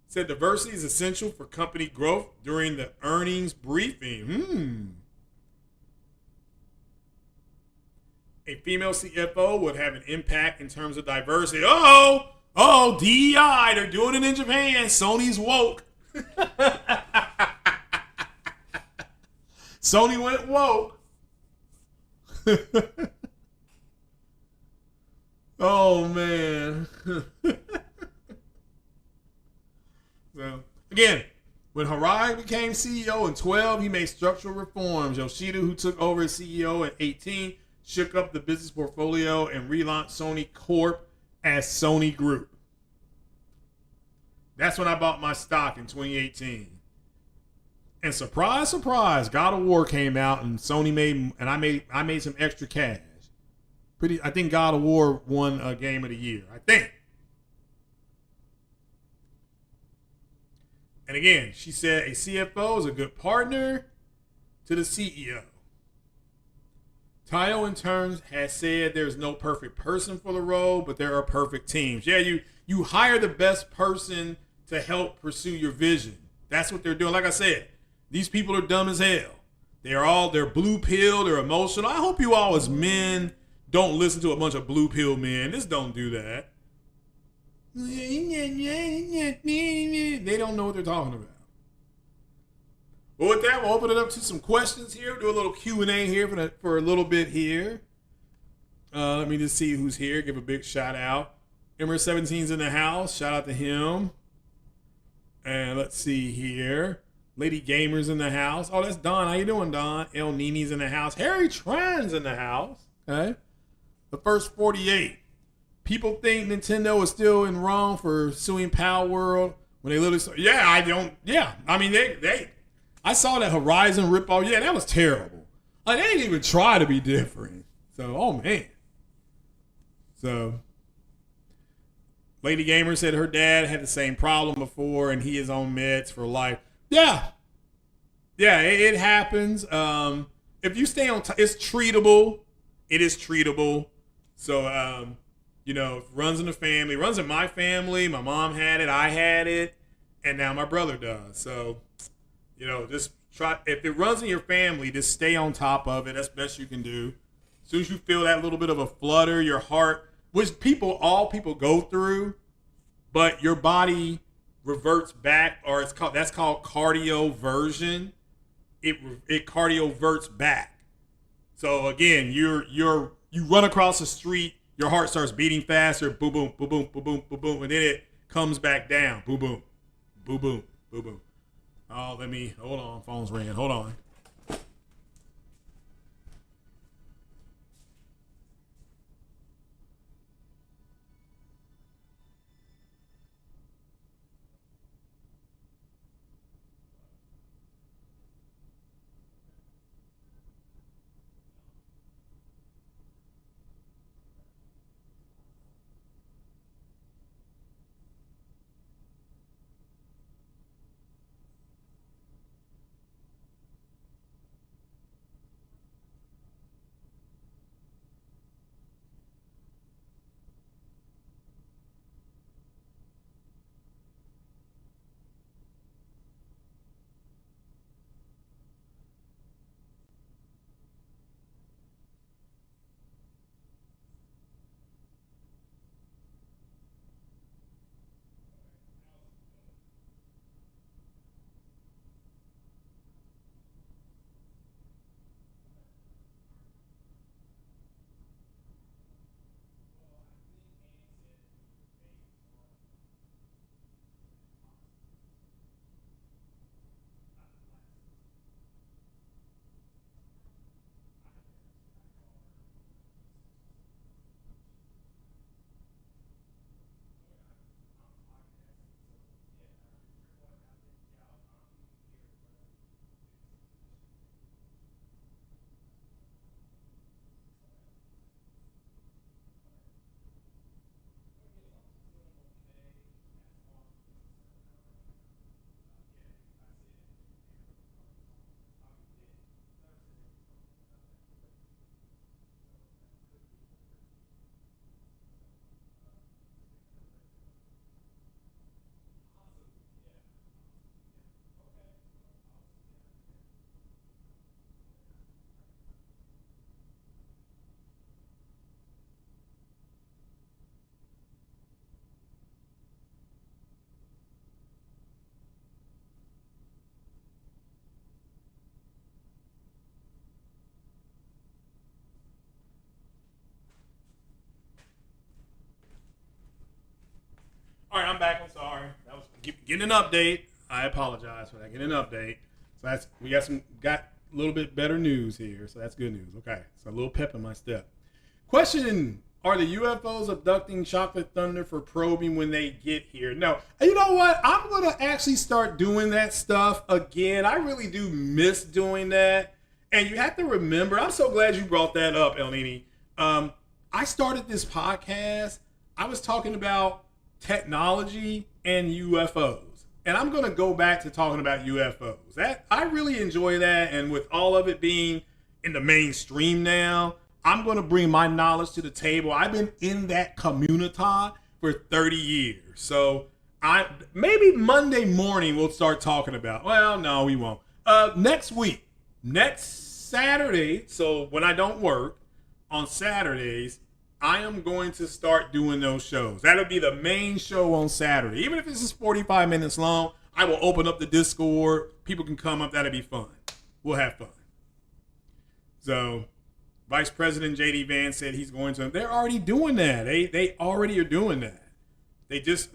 S1: Said diversity is essential for company growth during the earnings briefing. A female CFO would have an impact in terms of diversity. Oh, DEI, they're doing it in Japan. Sony's woke. Sony went woke. Oh, man. So, again, when Harai became CEO in 12, he made structural reforms. Yoshida, who took over as CEO in 18, shook up the business portfolio and relaunched Sony Corp as Sony Group. That's when I bought my stock in 2018. And surprise, surprise, God of War came out and Sony made, and I made some extra cash. I think God of War won a game of the year. I think. And again, she said a CFO is a good partner to the CEO. Tao, in turn, has said there's no perfect person for the role, but there are perfect teams. Yeah, you hire the best person to help pursue your vision. That's what they're doing. Like I said, these people are dumb as hell. They're blue pill, they're emotional. I hope you all as men don't listen to a bunch of blue pill men. Just don't do that. They don't know what they're talking about. Well, with that, we'll open it up to some questions here. We'll do a little Q&A here for a little bit here. Let me just see who's here. Give a big shout out. Emmer17's in the house. Shout out to him. And let's see here. Lady Gamer's in the house. Oh, that's Don. How you doing, Don? El Nini's in the house. Harry Tran's in the house. Okay. The first 48. People think Nintendo is still in wrong for suing Power World when they literally. Yeah, I don't. Yeah, I mean they. I saw that Horizon ripoff. Yeah, that was terrible. Like, they didn't even try to be different. So, oh man. So, Lady Gamer said her dad had the same problem before, and he is on meds for life. Yeah, it happens. If you stay on, it's treatable. It is treatable. So, you know, it runs in the family, runs in my family. My mom had it, I had it, and now my brother does. So, you know, just try. If it runs in your family, just stay on top of it. That's the best you can do. As soon as you feel that little bit of a flutter, your heart, which all people go through, but your body reverts back, or that's called cardioversion. It cardioverts back. So again, you run across the street, your heart starts beating faster, boom boom boom boom boom boom boom boom, and then it comes back down, boom boom, boom boom, boom boom. Oh, hold on, phone's ringing. Hold on. All right, I'm back. I'm sorry. That was getting an update. I apologize for that. Getting an update. So we got a little bit better news here. So that's good news. Okay, so a little pep in my step. Question: are the UFOs abducting Chocolate Thunder for probing when they get here? No. You know what? I'm gonna actually start doing that stuff again. I really do miss doing that. And you have to remember. I'm so glad you brought that up, El Nini. I started this podcast. I was talking about technology and UFOs, and I'm going to go back to talking about UFOs. That I really enjoy that, and with all of it being in the mainstream now, I'm going to bring my knowledge to the table. I've been in that community for 30 years, so maybe Monday morning we'll start talking about. Well, no, we won't. Next Saturday. So when I don't work on Saturdays, I am going to start doing those shows. That'll be the main show on Saturday. Even if this is 45 minutes long, I will open up the Discord. People can come up. That'll be fun. We'll have fun. So, Vice President J.D. Vance said he's going to. They're already doing that. They already are doing that.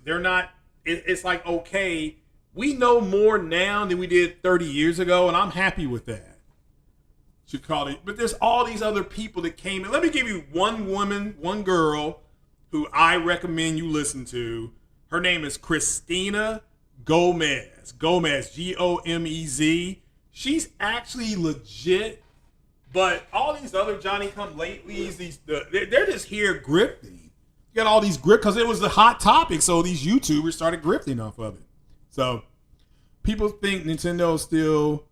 S1: They're not. It's like, okay, We know more now than we did 30 years ago, and I'm happy with that. Should call it, but there's all these other people that came in. Let me give you one woman, one girl who I recommend you listen to. Her name is Christina Gomez. Gomez, Gomez. She's actually legit, but all these other Johnny come latelys, they're just here grifting. You got all these grip because it was the hot topic, so these YouTubers started grifting off of it. So people think Nintendo's still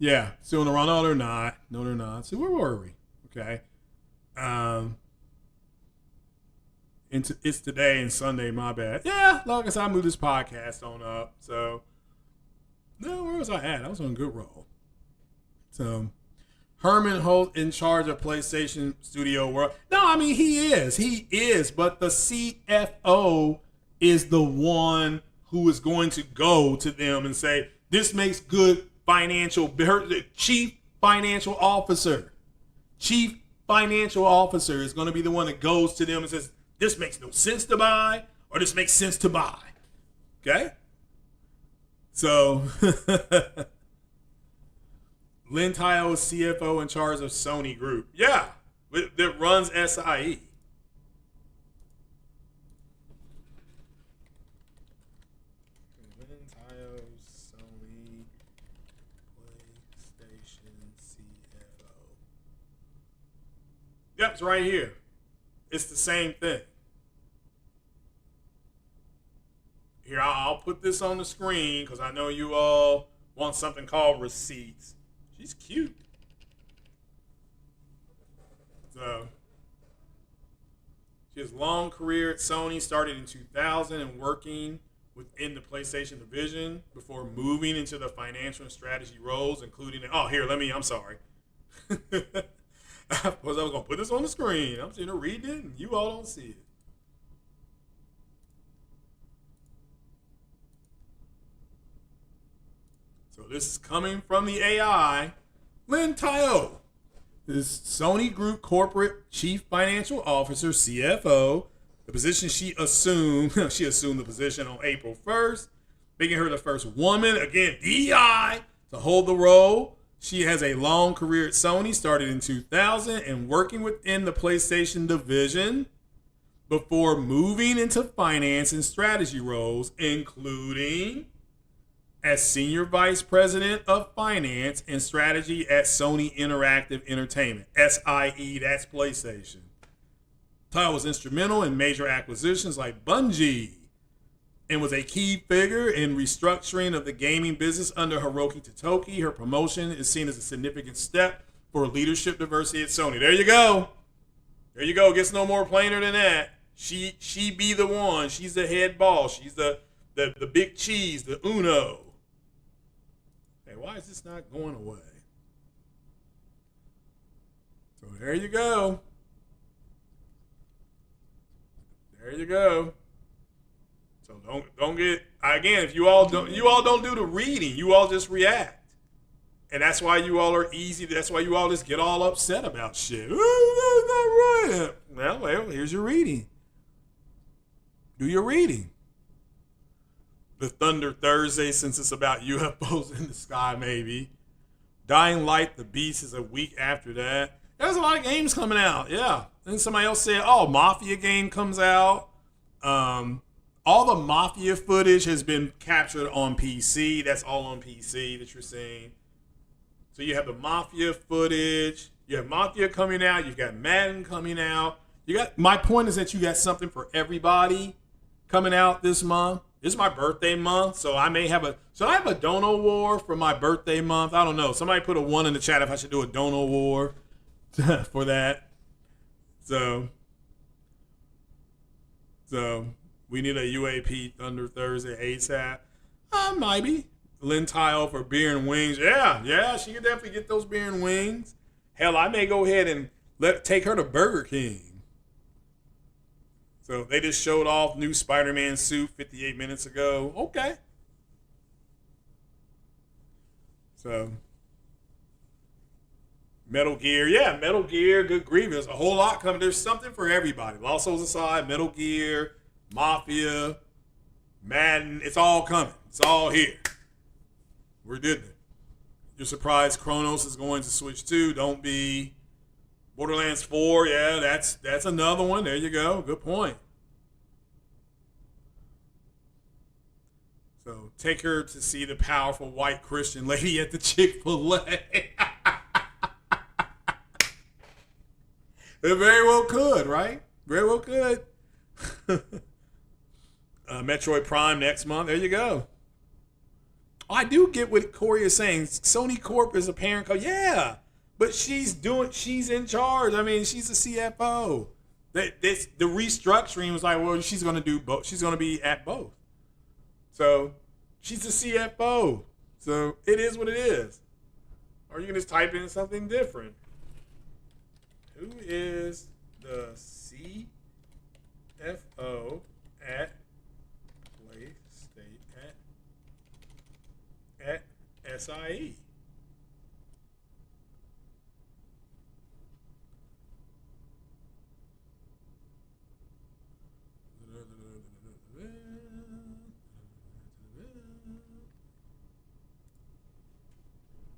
S1: in the wrong. No, they're not. No, they're not. So where were we? Okay. It's today and Sunday, my bad. Yeah, long as I move this podcast on up. So, no, where was I at? I was on a good roll. So, Herman Holt in charge of PlayStation Studio World. No, I mean, he is. But the CFO is the one who is going to go to them and say, this makes good chief financial officer. Chief financial officer is going to be the one that goes to them and says, this makes no sense to buy, or this makes sense to buy. Okay? So, Lynn Tile is CFO in charge of Sony Group. Yeah, that runs SIE. Lynn Tile, Sony, PlayStation CFO. Yep, it's right here. It's the same thing. Here, I'll put this on the screen because I know you all want something called receipts. She's cute. So, she has a long career at Sony, started in 2000 and working within the PlayStation division before moving into the financial and strategy roles, including, I'm sorry. I was going to put this on the screen. I'm sitting there reading it and you all don't see it. So this is coming from the AI. Lynn Tile is Sony Group Corporate Chief Financial Officer, CFO. The position she assumed the position on April 1st, making her the first woman, again, DI, to hold the role. She has a long career at Sony, started in 2000 and working within the PlayStation division before moving into finance and strategy roles, including as Senior Vice President of Finance and Strategy at Sony Interactive Entertainment, SIE, that's PlayStation. Tile was instrumental in major acquisitions like Bungie and was a key figure in restructuring of the gaming business under Hiroki Totoki. Her promotion is seen as a significant step for leadership diversity at Sony. There you go. There you go. Gets no more plainer than that. She be the one. She's the head boss. She's the big cheese, the uno. Hey, why is this not going away? So there you go. There you go. So don't get, again, if you all don't do the reading, you all just react. And that's why you all are easy. That's why you all just get all upset about shit. Oh, that's not right. Well, here's your reading. Do your reading. The Thunder Thursday, since it's about UFOs in the sky, maybe. Dying Light, The Beast is a week after that. There's a lot of games coming out, yeah. Then somebody else said, Mafia game comes out. All the Mafia footage has been captured on PC. That's all on PC that you're seeing. So you have the Mafia footage. You have Mafia coming out. You've got Madden coming out. My point is that you got something for everybody coming out this month. This is my birthday month, so I have a Dono War for my birthday month. I don't know. Somebody put a 1 in the chat if I should do a Dono War for that. So we need a UAP Thunder Thursday ASAP. Maybe. Lynn Tile for beer and wings. Yeah, she can definitely get those beer and wings. Hell, I may go ahead and take her to Burger King. So they just showed off new Spider-Man suit 58 minutes ago. Okay. So Metal Gear, good grievous. A whole lot coming. There's something for everybody. Lost Souls aside, Metal Gear, Mafia, Madden. It's all coming. It's all here. We're good. You're surprised Chronos is going to Switch 2. Don't be. Borderlands 4, yeah, that's another one. There you go. Good point. So take her to see the powerful white Christian lady at the Chick-fil-A. It very well could, right? Very well could. Metroid Prime next month. There you go. Oh, I do get what Corey is saying. Sony Corp is a parent co. Yeah, but she's in charge. I mean, she's the CFO. The restructuring was like, well, she's going to do both. She's going to be at both. So she's the CFO. So it is what it is. Or you can just type in something different. Who is the CFO at PlayStation at SIE?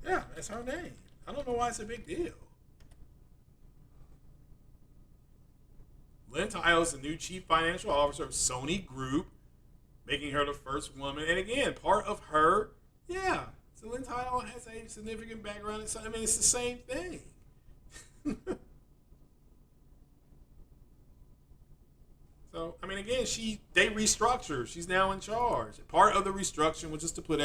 S1: Yeah, that's her name. I don't know why it's a big deal. Lynn Tiles, the new chief financial officer of Sony Group, making her the first woman. And again, part of her, yeah. So Lynn Tiles has a significant background in something. I mean, it's the same thing. So, I mean, again, they restructure. She's now in charge. Part of the restructuring was just to put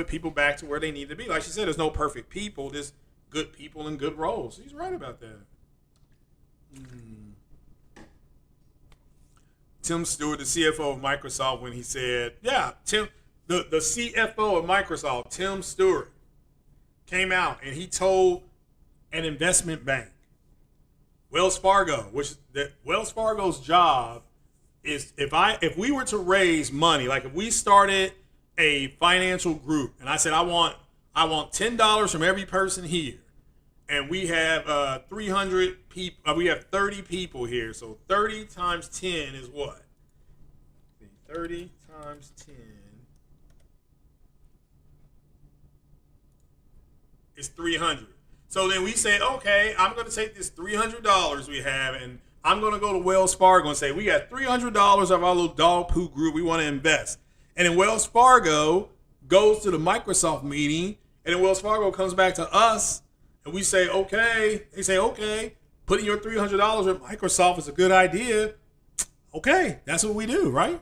S1: people back to where they need to be. Like she said, there's no perfect people. There's good people in good roles. She's right about that. Tim Stewart, the CFO of Microsoft, when he said, yeah, the CFO of Microsoft, Tim Stewart, came out and he told an investment bank, Wells Fargo, Wells Fargo's job is if we were to raise money, like if we started a financial group and I said I want $10 from every person here, and we have 300 people, we have 30 people here, so 30 times 10 is what? 30 times 10 is 300. So then we say, okay, I'm going to take this $300 we have, and I'm going to go to Wells Fargo and say, we got $300 of our little dog poo group we want to invest. And then Wells Fargo goes to the Microsoft meeting, and then Wells Fargo comes back to us, and we say, okay. They say, okay, putting your $300 with Microsoft is a good idea. Okay, that's what we do, right?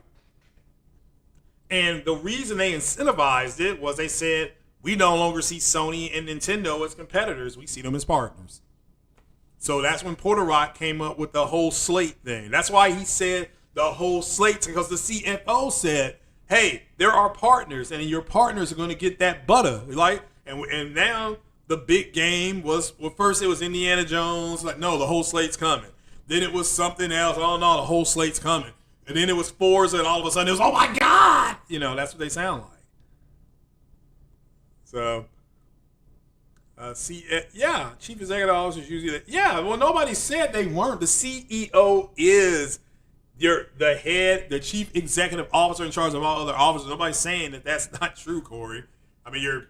S1: And the reason they incentivized it was they said, we no longer see Sony and Nintendo as competitors. We see them as partners. So that's when Porter Rock came up with the whole slate thing. That's why he said the whole slate, because the CFO said, hey, there are partners, and your partners are going to get that butter. Like, and now the big game was, well, first it was Indiana Jones. Like, no, the whole slate's coming. Then it was something else. Oh, no, the whole slate's coming. And then it was Forza, and all of a sudden it was, oh, my God. You know, that's what they sound like. So, yeah, chief executive officers usually, yeah, well, nobody said they weren't. The CEO is the head, the chief executive officer in charge of all other officers. Nobody's saying that that's not true, Corey. I mean,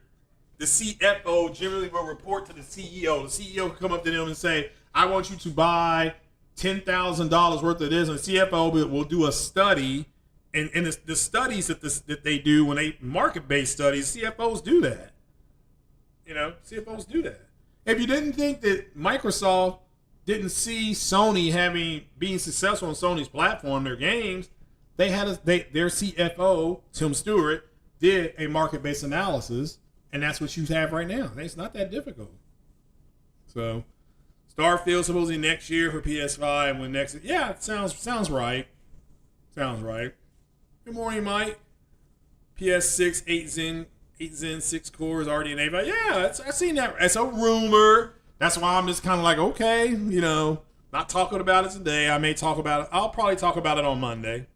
S1: the CFO generally will report to the CEO. The CEO can come up to them and say, I want you to buy $10,000 worth of this, and the CFO will do a study. And the studies that they do when they market-based studies, CFOs do that. You know, CFOs do that. If you didn't think that Microsoft didn't see Sony being successful on Sony's platform, their games, they had their CFO, Tim Stewart, did a market-based analysis, and that's what you have right now. It's not that difficult. So, Starfield supposedly next year for PS5. When next? Yeah, it sounds right. Sounds right. Good morning, Mike. PS6 8 Zen 6 cores already enabled. Yeah, I've seen that. It's a rumor. That's why I'm just kind of like, okay, you know, not talking about it today. I may talk about it. I'll probably talk about it on Monday.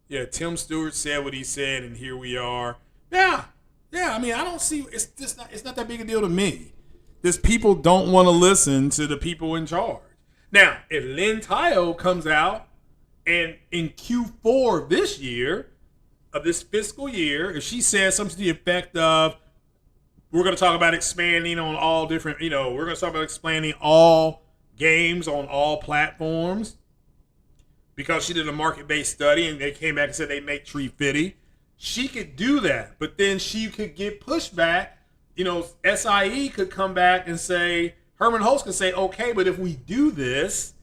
S1: Yeah, Tim Stewart said what he said, and here we are. Yeah. I mean, I don't see. It's not that big a deal to me. This people don't want to listen to the people in charge. Now, if Lynn Tile comes out And in Q4 this year, of this fiscal year, if she says something to the effect of, we're going to talk about expanding on all different, we're going to talk about expanding all games on all platforms, because she did a market-based study and they came back and said they make Tree Fitty. She could do that, but then she could get pushback. SIE could come back and say, Herman Holtz could say, okay, but if we do this,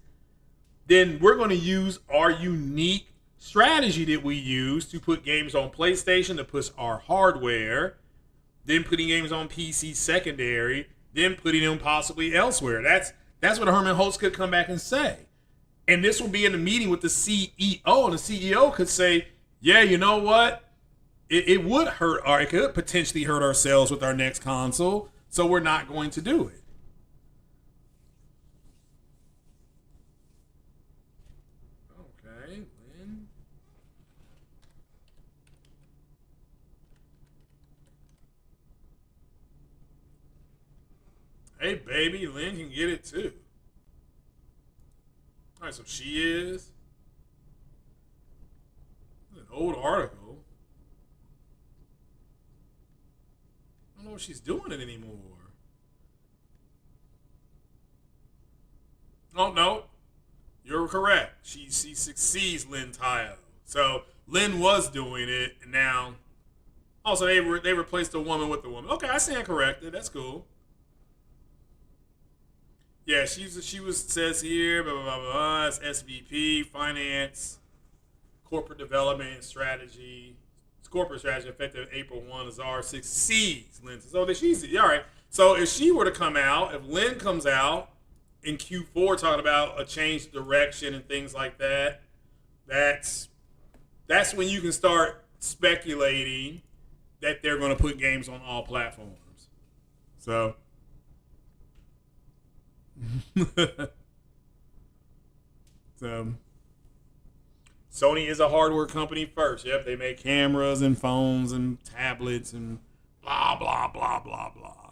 S1: then we're going to use our unique strategy that we use to put games on PlayStation, to push our hardware, then putting games on PC secondary, then putting them possibly elsewhere. That's what Herman Holtz could come back and say. And this will be in a meeting with the CEO, and the CEO could say, yeah, you know what? It would hurt, or it could potentially hurt our sales with our next console, so we're not going to do it. Okay, Lynn. Hey, baby, Lynn can get it too. All right, so she is. This is an old article. I don't know if she's doing it anymore. Oh, no. You're correct. She succeeds Lynn Tayo. So Lynn was doing it, and now also they replaced the woman with the woman. Okay, I stand corrected. That's cool. Yeah, she says here, blah, blah, blah, blah. It's SVP, Finance, Corporate Development and Strategy. It's corporate strategy effective April 1. Azar succeeds Lynn. So she's all right. So if she were to come out, if Lynn comes out in Q4 talking about a change of direction and things like that, that's when you can start speculating that they're going to put games on all platforms. So so Sony is a hardware company first. Yep, they make cameras and phones and tablets and blah blah blah blah blah.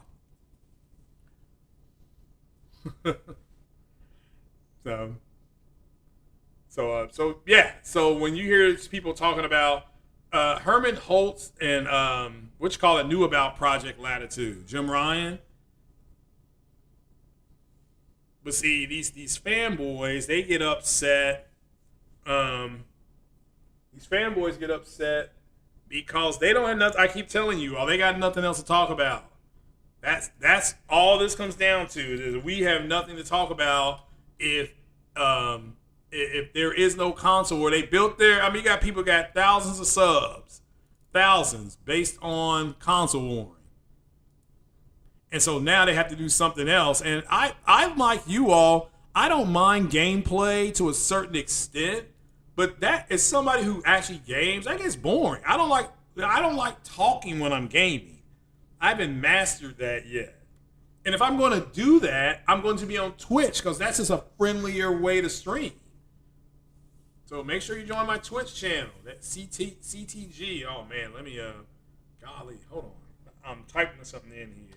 S1: So yeah. So when you hear people talking about Herman Holtz and what you call it, knew about Project Latitude, Jim Ryan. But see, these fanboys, they get upset. These fanboys get upset because they don't have nothing. I keep telling you, they got nothing else to talk about. That's all this comes down to, is we have nothing to talk about if there is no console where they built their. I mean, you got people got thousands of subs, thousands based on console warring. And so now they have to do something else. And I'm like you all, I don't mind gameplay to a certain extent, but that is somebody who actually games, that gets boring. I don't like talking when I'm gaming. I haven't mastered that yet. And if I'm going to do that, I'm going to be on Twitch, because that's just a friendlier way to stream. So make sure you join my Twitch channel, that CTG. Oh man, let me golly, hold on. I'm typing something in here.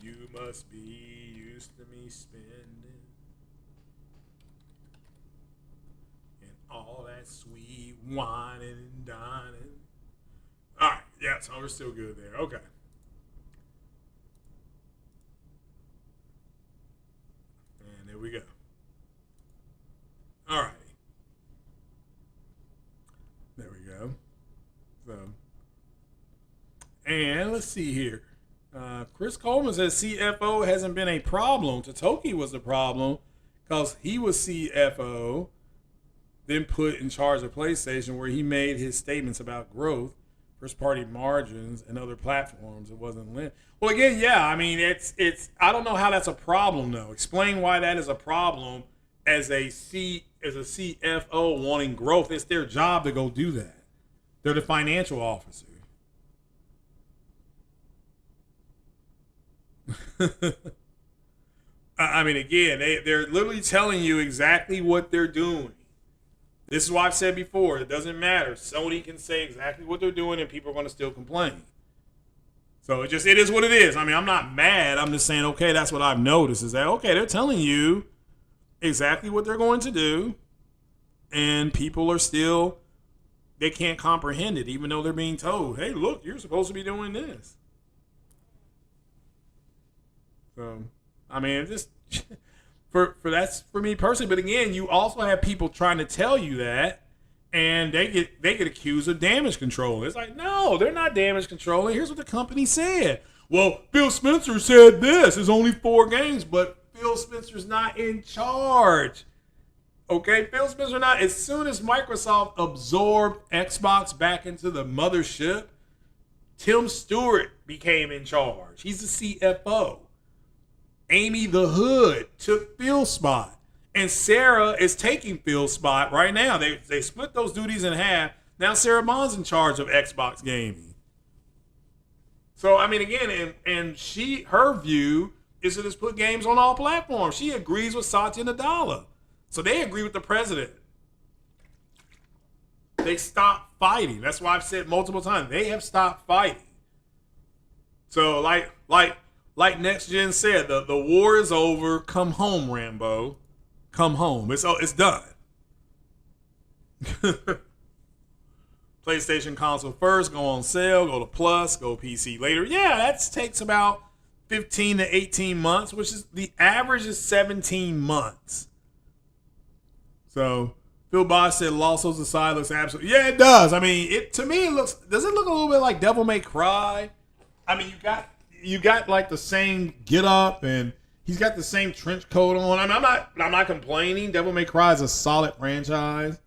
S1: You must be used to me spending and all that sweet whining and dining. All right, yeah, so we're still good there. Okay. And there we go. All right. There we go. So, and let's see here. Chris Coleman says CFO hasn't been a problem. Totoki was the problem because he was CFO, then put in charge of PlayStation, where he made his statements about growth, first-party margins, and other platforms. It wasn't Lynn. Well, again, yeah. I mean, it's. I don't know how that's a problem though. Explain why that is a problem as a CFO wanting growth. It's their job to go do that. They're the financial officer. I mean, again, they're literally telling you exactly what they're doing. This is why I've said before, it doesn't matter. Sony can say exactly what they're doing and people are going to still complain. So it is what it is. I mean, I'm not mad. I'm just saying, okay, that's what I've noticed is that, okay, they're telling you exactly what they're going to do. And people are still, they can't comprehend it, even though they're being told, hey, look, you're supposed to be doing this. So, I mean, just for that's for me personally. But again, you also have people trying to tell you that, and they get accused of damage control. It's like, no, they're not damage controlling. Here's what the company said. Well, Phil Spencer said this. It's only 4 games, but Phil Spencer's not in charge. Okay, Phil Spencer not. As soon as Microsoft absorbed Xbox back into the mothership, Tim Stewart became in charge. He's the CFO. Amy the Hood took Phil's spot. And Sarah is taking Phil's spot right now. They split those duties in half. Now Sarah Bond's in charge of Xbox gaming. So, I mean, again, and her view is to just put games on all platforms. She agrees with Satya Nadella. So they agree with the president. They stopped fighting. That's why I've said multiple times. They have stopped fighting. So like Next Gen said, the war is over. Come home, Rambo. Come home. It's done. PlayStation console first, go on sale, go to Plus, go PC later. Yeah, that takes about 15 to 18 months, which is the average is 17 months. So Phil Bosch said Losso's aside looks absolutely. Yeah, it does. I mean, to me it looks. Does it look a little bit like Devil May Cry? I mean, you got like the same get up, and he's got the same trench coat on. I mean, I'm not complaining. Devil May Cry is a solid franchise.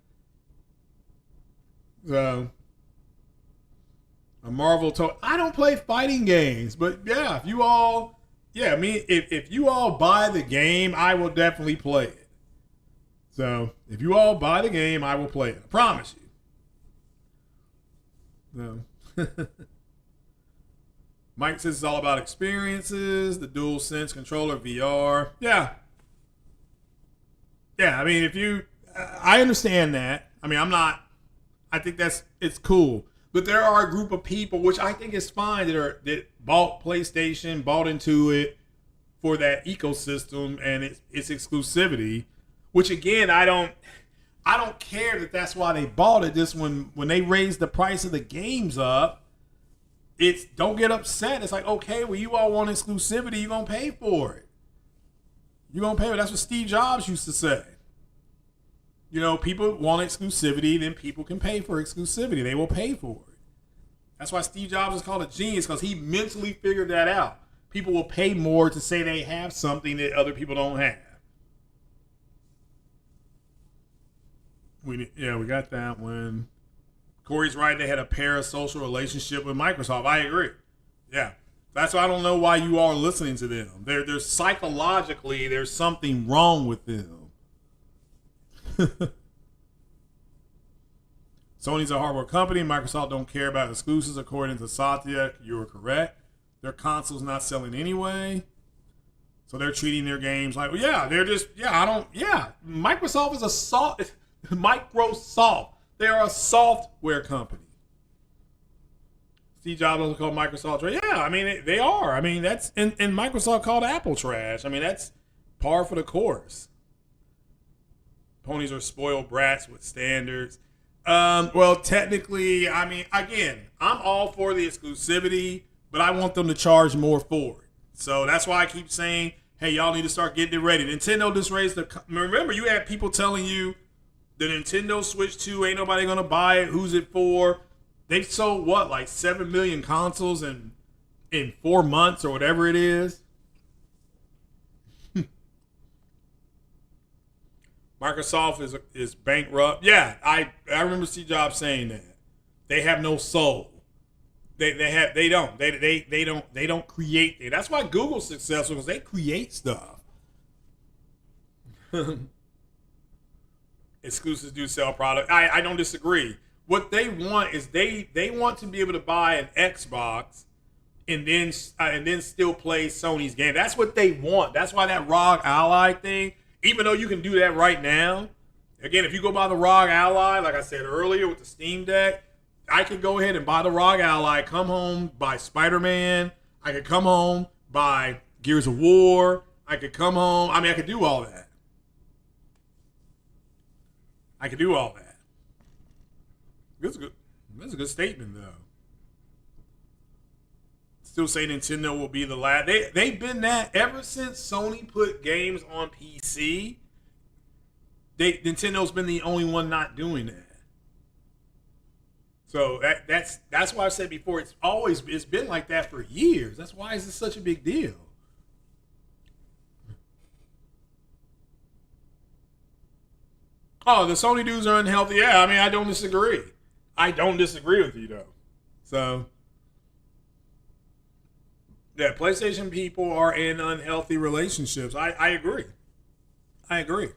S1: So a Marvel told I don't play fighting games, but yeah, if you all buy the game, I will definitely play it. So if you all buy the game, I will play it. I promise you. So Mike says it's all about experiences, the DualSense controller, VR. Yeah. Yeah, I mean, I understand that. I mean, I think it's cool. But there are a group of people, which I think is fine, that bought PlayStation, bought into it for that ecosystem and its exclusivity. Which again, I don't care that that's why they bought it. Just when they raise the price of the games up, it's don't get upset. It's like, okay, well, you all want exclusivity, you're gonna pay for it. You're gonna pay for it. That's what Steve Jobs used to say. You know, people want exclusivity, then people can pay for exclusivity. They will pay for it. That's why Steve Jobs is called a genius, because he mentally figured that out. People will pay more to say they have something that other people don't have. We got that one. Corey's right. They had a parasocial relationship with Microsoft. I agree. Yeah. That's why I don't know why you are listening to them. They're psychologically, there's something wrong with them. Sony's a hardware company. Microsoft don't care about exclusives, according to Satya. You were correct. Their console's not selling anyway. So they're treating their games like, Microsoft is Microsoft. They're a software company. Steve Jobs also called Microsoft trash. Yeah, I mean, they are. I mean, that's, and Microsoft called Apple trash. I mean, that's par for the course. Ponies are spoiled brats with standards. Well, technically, I mean, again, I'm all for the exclusivity, but I want them to charge more for it. So that's why I keep saying, hey, y'all need to start getting it ready. Nintendo just raised remember, you had people telling you the Nintendo Switch 2 ain't nobody going to buy it. Who's it for? They sold what, like 7 million consoles in 4 months or whatever it is. Microsoft is bankrupt. Yeah, I remember Steve Jobs saying that. They have no soul. They don't create it. That's why Google's successful, because they create stuff. Exclusives do sell product. I don't disagree. What they want is they want to be able to buy an Xbox and then still play Sony's game. That's what they want. That's why that ROG Ally thing, even though you can do that right now, again, if you go by the ROG Ally, like I said earlier with the Steam Deck, I could go ahead and buy the ROG Ally, come home, buy Spider-Man. I could come home, buy Gears of War. I could come home. I mean, I could do all that. I could do all that. That's a good statement, though. Still say Nintendo will be the last. They've been that ever since Sony put games on PC. Nintendo's been the only one not doing that. So that's why I said before, it's been like that for years. That's why it's such a big deal. Oh, the Sony dudes are unhealthy. Yeah, I mean, I don't disagree. I don't disagree with you, though. So, yeah, PlayStation people are in unhealthy relationships. I agree. I agree.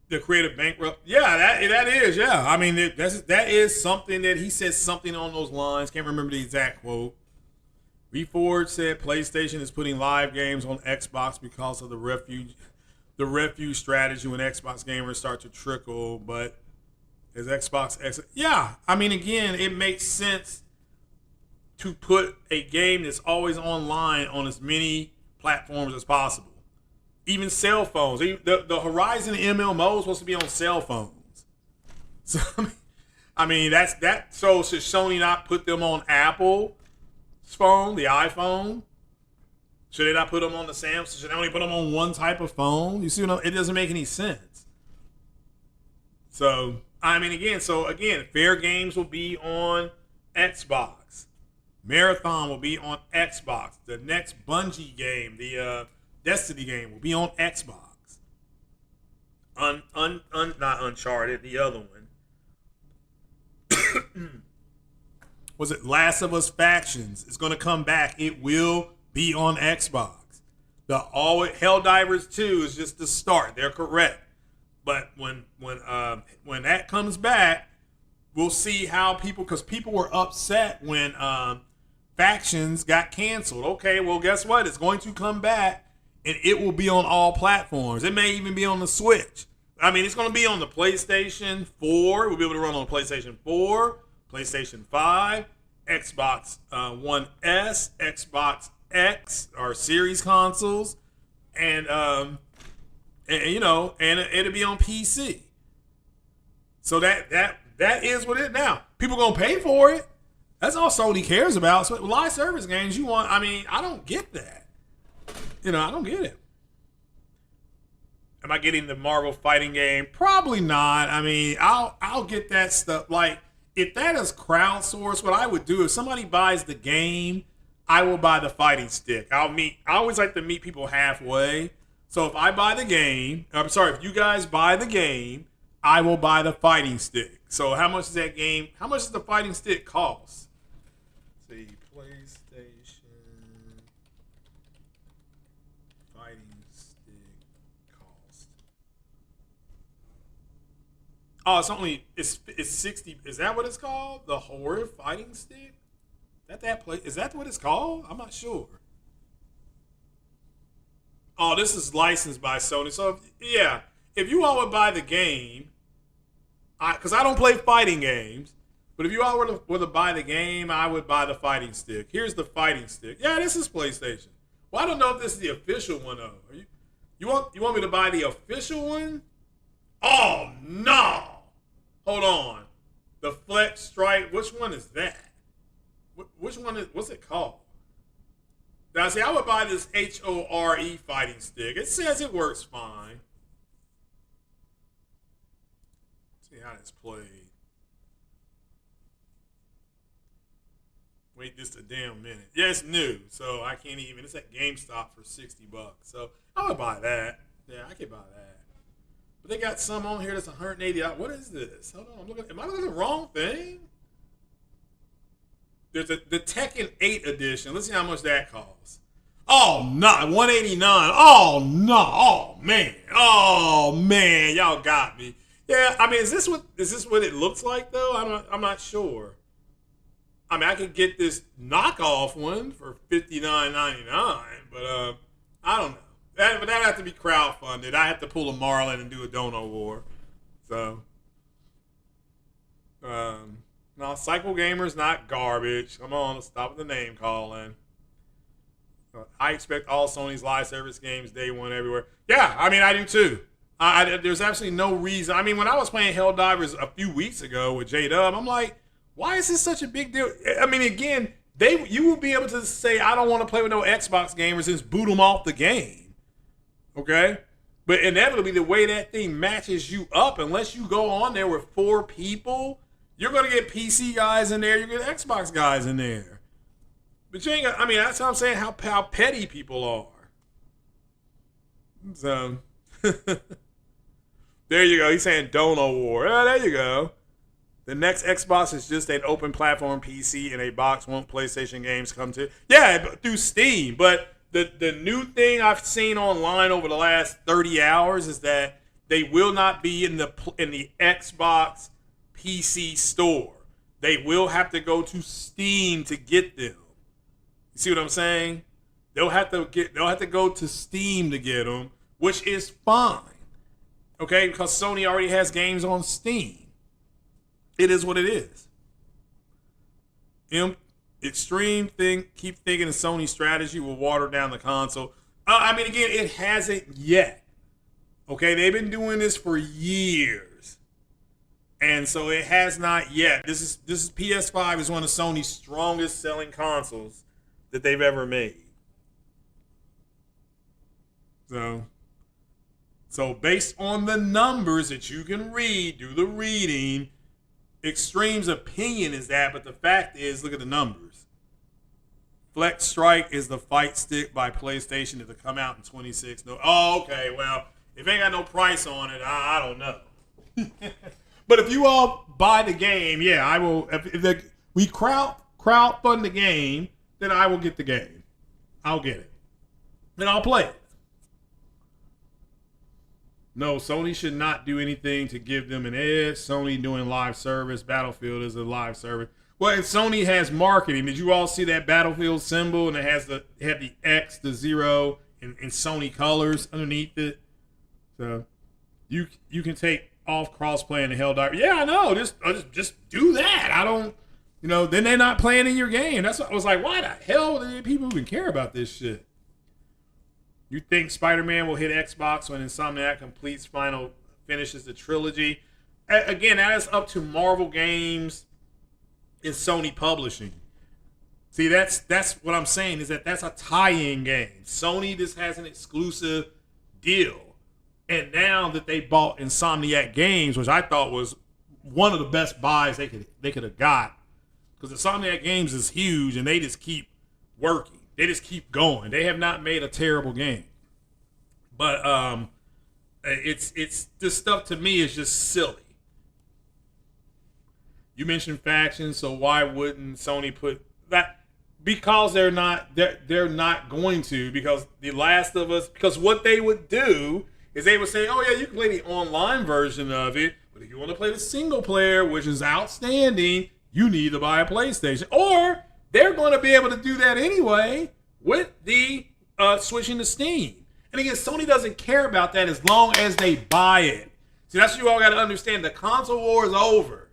S1: The creative bankrupt. Yeah, that is. Yeah, I mean, that is something that he says something on those lines. Can't remember the exact quote. Reforged said PlayStation is putting live games on Xbox because of the refuge strategy when Xbox gamers start to trickle. But is yeah, I mean, again, it makes sense to put a game that's always online on as many platforms as possible. Even cell phones. The Horizon MMO is supposed to be on cell phones. So I mean that's that. So should Sony not put them on Apple's phone, the iPhone? Should they not put them on the Samsung? Should they only put them on one type of phone? You see, it doesn't make any sense. So I mean, again, fair games will be on Xbox. Marathon will be on Xbox. The next Bungie game, the Destiny game, will be on Xbox. Not Uncharted, the other one. Was it Last of Us Factions? It's going to come back. It will be on Xbox. The Helldivers 2 is just the start. They're correct. But when that comes back, we'll see how because people were upset when Factions got canceled. Okay, well, guess what? It's going to come back. And it will be on all platforms. It may even be on the Switch. I mean, it's going to be on the PlayStation 4. We'll be able to run on PlayStation 4, PlayStation 5, Xbox One S, Xbox X, or Series consoles, and it'll be on PC. So that is what it is now. People gonna pay for it. That's all Sony cares about. So live service games, I don't get that. I don't get it. Am I getting the Marvel fighting game? Probably not. I mean, I'll get that stuff. Like, if that is crowdsourced, what I would do, if somebody buys the game, I will buy the fighting stick. I always like to meet people halfway. So if if you guys buy the game, I will buy the fighting stick. So how much is that game? How much does the fighting stick cost? Let's see, PlayStation fighting stick cost. Oh, it's 60. Is that what it's called? The horror fighting stick? Is that what it's called? I'm not sure. Oh, this is licensed by Sony. So if you all would buy the game, because I don't play fighting games, but if you all were to buy the game, I would buy the fighting stick. Here's the fighting stick. Yeah, this is PlayStation. Well, I don't know if this is the official one though. You want me to buy the official one? Oh no! Hold on. The Flex Strike. Which one is that? Which one is? What's it called? Now, see, I would buy this HORE fighting stick. It says it works fine. Let's see how it's played. Wait just a damn minute. Yeah, it's new, so I can't even. It's at GameStop for $60. So I would buy that. Yeah, I could buy that. But they got some on here that's $180. What is this? Hold on, I'm looking. Am I looking at the wrong thing? There's the Tekken 8 edition. Let's see how much that costs. Oh no, $189. Oh no. Oh man, y'all got me. Yeah, I mean, is this what it looks like though? I'm not sure. I mean, I could get this knockoff one for $59.99, but I don't know. But that have to be crowdfunded. I have to pull a Marlin and do a Dono War. So No, Cycle Gamer's not garbage. Come on, let's stop with the name calling. I expect all Sony's live service games day one everywhere. Yeah, I mean, I do too. There's absolutely no reason. I mean, when I was playing Helldivers a few weeks ago with J-Dub, I'm like, why is this such a big deal? I mean, again, you will be able to say, I don't want to play with no Xbox gamers, just boot them off the game. Okay? But inevitably, the way that thing matches you up, unless you go on there with 4 people, you're going to get PC guys in there, you get Xbox guys in there. But you ain't got, I mean, that's how I'm saying how petty people are. So, there you go. He's saying Dono War. Oh, there you go. The next Xbox is just an open platform PC in a box. Won't PlayStation games come to? Yeah, through Steam. But the new thing I've seen online over the last 30 hours is that they will not be in the Xbox PC store. They will have to go to Steam to get them. You see what I'm saying? They'll have to go to Steam to get them, which is fine. Okay, because Sony already has games on Steam. It is what it is. Keep thinking the Sony strategy will water down the console. I mean, again, it hasn't yet. Okay, they've been doing this for years. And so it has not yet. This is PS5 is one of Sony's strongest selling consoles that they've ever made. So based on the numbers that you can read, do the reading, Extreme's opinion is that, but the fact is, look at the numbers. Flex Strike is the fight stick by PlayStation that will come out in 26. No, oh, okay. Well, if ain't got no price on it, I don't know. But if you all buy the game, yeah, I will. If we crowdfund the game, then I will get the game. I'll get it, and I'll play it. No, Sony should not do anything to give them an edge. Sony doing live service. Battlefield is a live service. Well, and Sony has marketing. Did you all see that Battlefield symbol? And it has the X, the 0, in Sony colors underneath it. So you can take off crossplay in the Helldivers. Yeah, I know. Just do that. I don't, then they're not playing in your game. That's what I was like, why the hell do people even care about this shit? You think Spider-Man will hit Xbox when Insomniac finishes the trilogy? Again, that is up to Marvel Games and Sony Publishing. See, that's what I'm saying, is that's a tie-in game. Sony just has an exclusive deal. And now that they bought Insomniac Games, which I thought was one of the best buys they could have got, because Insomniac Games is huge and they just keep working. They just keep going. They have not made a terrible game. But it's this stuff to me is just silly. You mentioned factions, so why wouldn't Sony put that? Because they're not going to, because The Last of Us, because what they would do is they would say, oh yeah, you can play the online version of it, but if you want to play the single player, which is outstanding, you need to buy a PlayStation. Or they're going to be able to do that anyway with the switching to Steam. And again, Sony doesn't care about that as long as they buy it. See, that's what you all got to understand. The console war is over.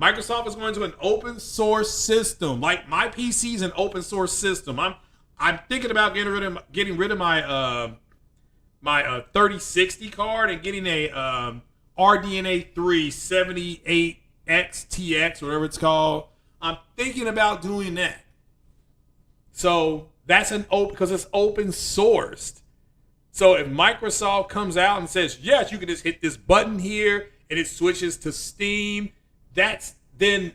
S1: Microsoft is going to an open source system. Like, my PC is an open source system. I'm thinking about getting rid of my my 3060 card and getting a RDNA 3 78XTX, whatever it's called. I'm thinking about doing that. So that's an open, because it's open sourced. So if Microsoft comes out and says, yes, you can just hit this button here and it switches to Steam, then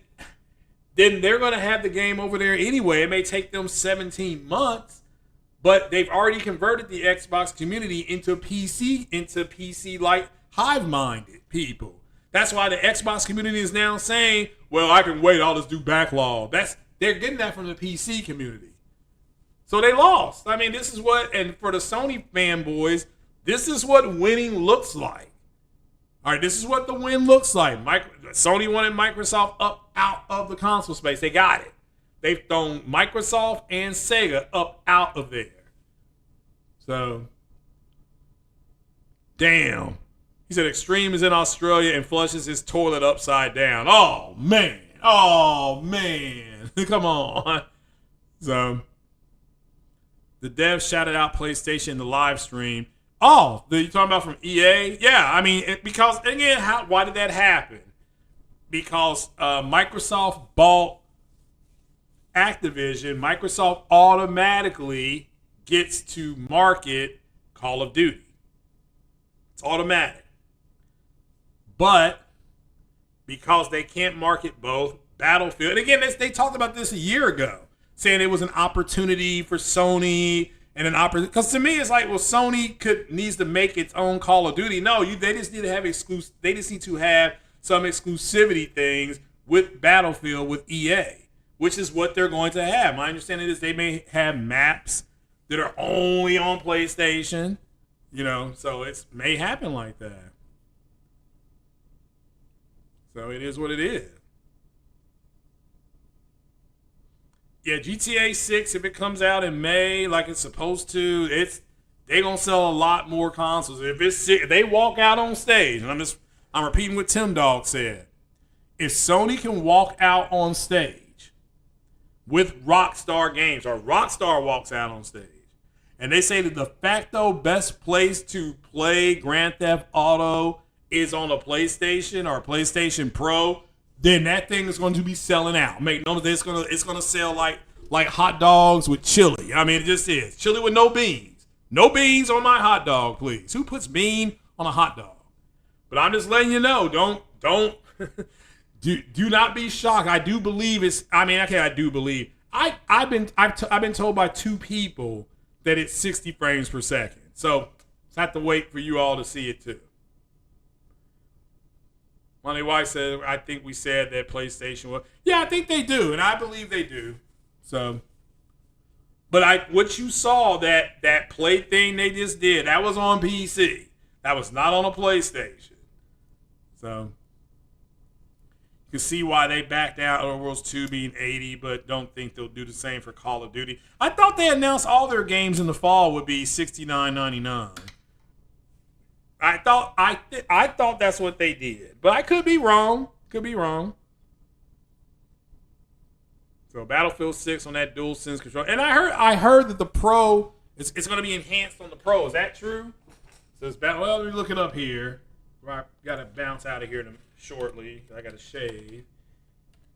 S1: they're going to have the game over there anyway. It may take them 17 months, but they've already converted the Xbox community into PC like hive-minded people. That's why the Xbox community is now saying, well, I can wait, I'll just do backlog. They're getting that from the PC community. So they lost. I mean, this is what, and for the Sony fanboys, this is what winning looks like. All right, this is what the win looks like. Sony wanted Microsoft out of the console space. They got it. They've thrown Microsoft and Sega out of there. So, damn. He said Extreme is in Australia and flushes his toilet upside down. Oh, man. Oh, man. Come on. So, the devs shouted out PlayStation in the live stream. Oh, you talking about from EA? Yeah, I mean, because, again, why did that happen? Because Microsoft bought Activision. Microsoft automatically gets to market Call of Duty. It's automatic. But because they can't market both, Battlefield, and again, they talked about this a year ago, saying it was an opportunity for Sony and an opportunity. Because to me, it's like, well, Sony needs to make its own Call of Duty. No, they just need to have They just need to have some exclusivity things with Battlefield with EA, which is what they're going to have. My understanding is they may have maps that are only on PlayStation, so it may happen like that. So it is what it is. Yeah, GTA 6, if it comes out in May like it's supposed to, they're going to sell a lot more consoles. If they walk out on stage, and I'm repeating what Tim Dog said. If Sony can walk out on stage with Rockstar Games, or Rockstar walks out on stage, and they say that the facto best place to play Grand Theft Auto is on a PlayStation or a PlayStation Pro, then that thing is going to be selling out. Make no mistake, it's going to sell like hot dogs with chili. I mean, it just is. Chili with no beans. No beans on my hot dog, please. Who puts bean on a hot dog? But I'm just letting you know, don't do not be shocked. I do believe I do believe. I've been told by two people that it's 60 frames per second. So I have to wait for you all to see it too. Money White said, I think we said that PlayStation will. Yeah, I think they do, and I believe they do. So, but what you saw, that play thing they just did, that was on PC. That was not on a PlayStation. So, you can see why they backed out Outer Worlds 2 being 80, but don't think they'll do the same for Call of Duty. I thought they announced all their games in the fall would be $69.99. I thought that's what they did, but I could be wrong. So Battlefield 6 on that DualSense control, and I heard that the Pro it's going to be enhanced on the Pro. Is that true? So let me look it up here. I got to bounce out of here shortly. I got to shave.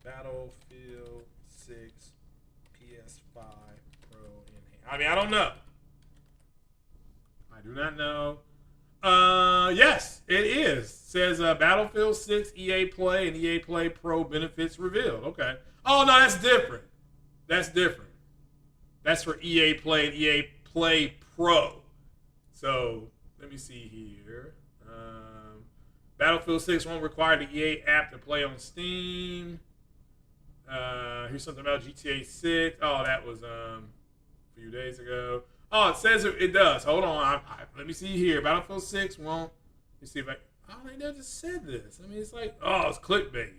S1: Battlefield 6 PS5 Pro enhanced. I mean, I don't know. I do not know. Yes, it is. It says Battlefield 6 EA Play and EA Play Pro benefits revealed. Okay. Oh, no, that's different. That's for EA Play and EA Play Pro. So, let me see here. Battlefield 6 won't require the EA app to play on Steam. Here's something about GTA 6. Oh, that was a few days ago. Oh, it says it does. Hold on. Let me see here. Battlefield 6 won't. Let me see if they never just said this. I mean, it's like, it's clickbait.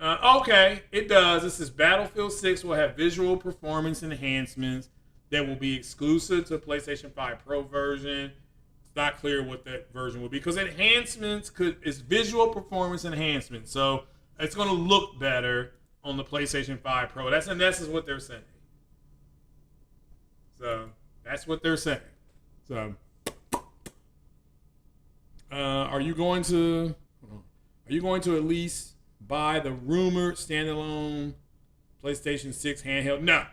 S1: Okay, it does. This is Battlefield 6 will have visual performance enhancements that will be exclusive to PlayStation 5 Pro version. It's not clear what that version will be because enhancements it's visual performance enhancements. So it's going to look better on the PlayStation 5 Pro. That's what they're saying. So that's what they're saying. So, are you going to at least buy the rumored standalone PlayStation 6 handheld? No,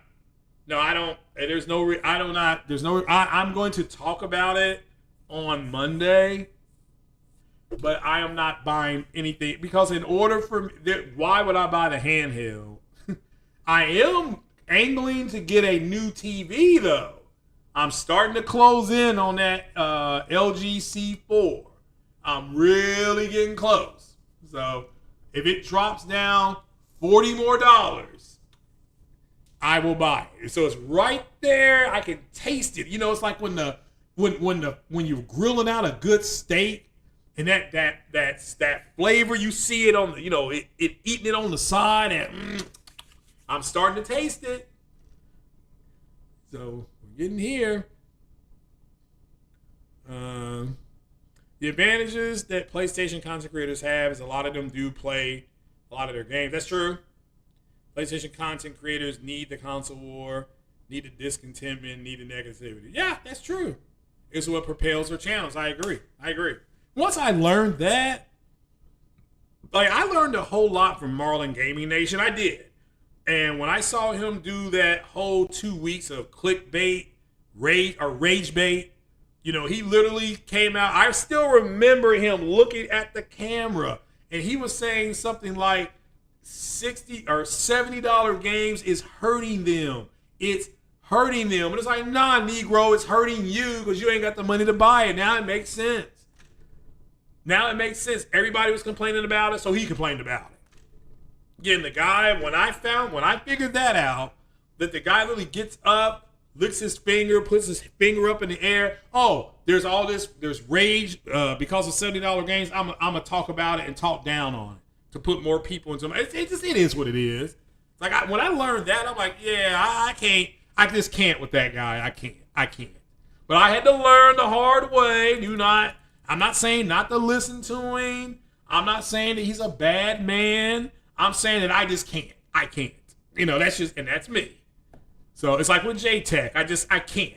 S1: I don't. There's no. I don't not. There's no. I'm going to talk about it on Monday, but I am not buying anything because in order for why would I buy the handheld? I am angling to get a new TV though. I'm starting to close in on that LG C4. I'm really getting close. So if it drops down $40 more, I will buy it. So it's right there. I can taste it. It's like when you're grilling out a good steak and that flavor, you see it on the, it eating it on the side and I'm starting to taste it. So we're getting here. The advantages that PlayStation content creators have is a lot of them do play a lot of their games. That's true. PlayStation content creators need the console war, need the discontentment, need the negativity. Yeah, that's true. It's what propels their channels. I agree. Once I learned that, like, I learned a whole lot from Marlon Gaming Nation. I did. And when I saw him do that whole 2 weeks of clickbait, rage bait, you know, he literally came out. I still remember him looking at the camera, and he was saying something like $60 or $70 games is hurting them. It's hurting them. And it's like, nah, Negro, it's hurting you because you ain't got the money to buy it. Now it makes sense. Everybody was complaining about it, so he complained about it. Again, the guy, when I figured that out, that the guy literally gets up, licks his finger, puts his finger up in the air. Oh, there's rage because of $70 games. I'm gonna talk about it and talk down on it to put more people into it. It is what it is. It's like when I learned that, I'm like, yeah, I just can't with that guy. I can't. But I had to learn the hard way. I'm not saying not to listen to him. I'm not saying that he's a bad man. I'm saying that I just can't. I can't. You know, that's me. So it's like with J-Tech. I can't.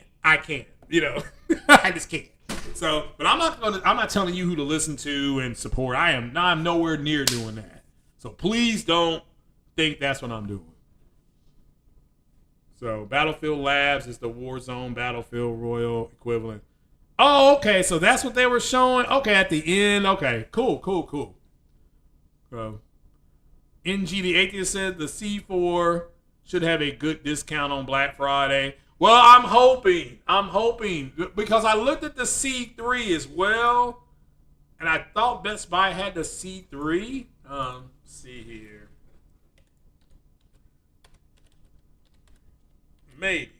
S1: You know, I just can't. So, but I'm not telling you who to listen to and support. I'm nowhere near doing that. So please don't think that's what I'm doing. So Battlefield Labs is the Warzone Battlefield Royal equivalent. Oh, okay. So that's what they were showing. Okay, at the end. Okay, cool. NG the Atheist said the C4 should have a good discount on Black Friday. Well, I'm hoping because I looked at the C3 as well, and I thought Best Buy had the C3. Let's see here. Maybe.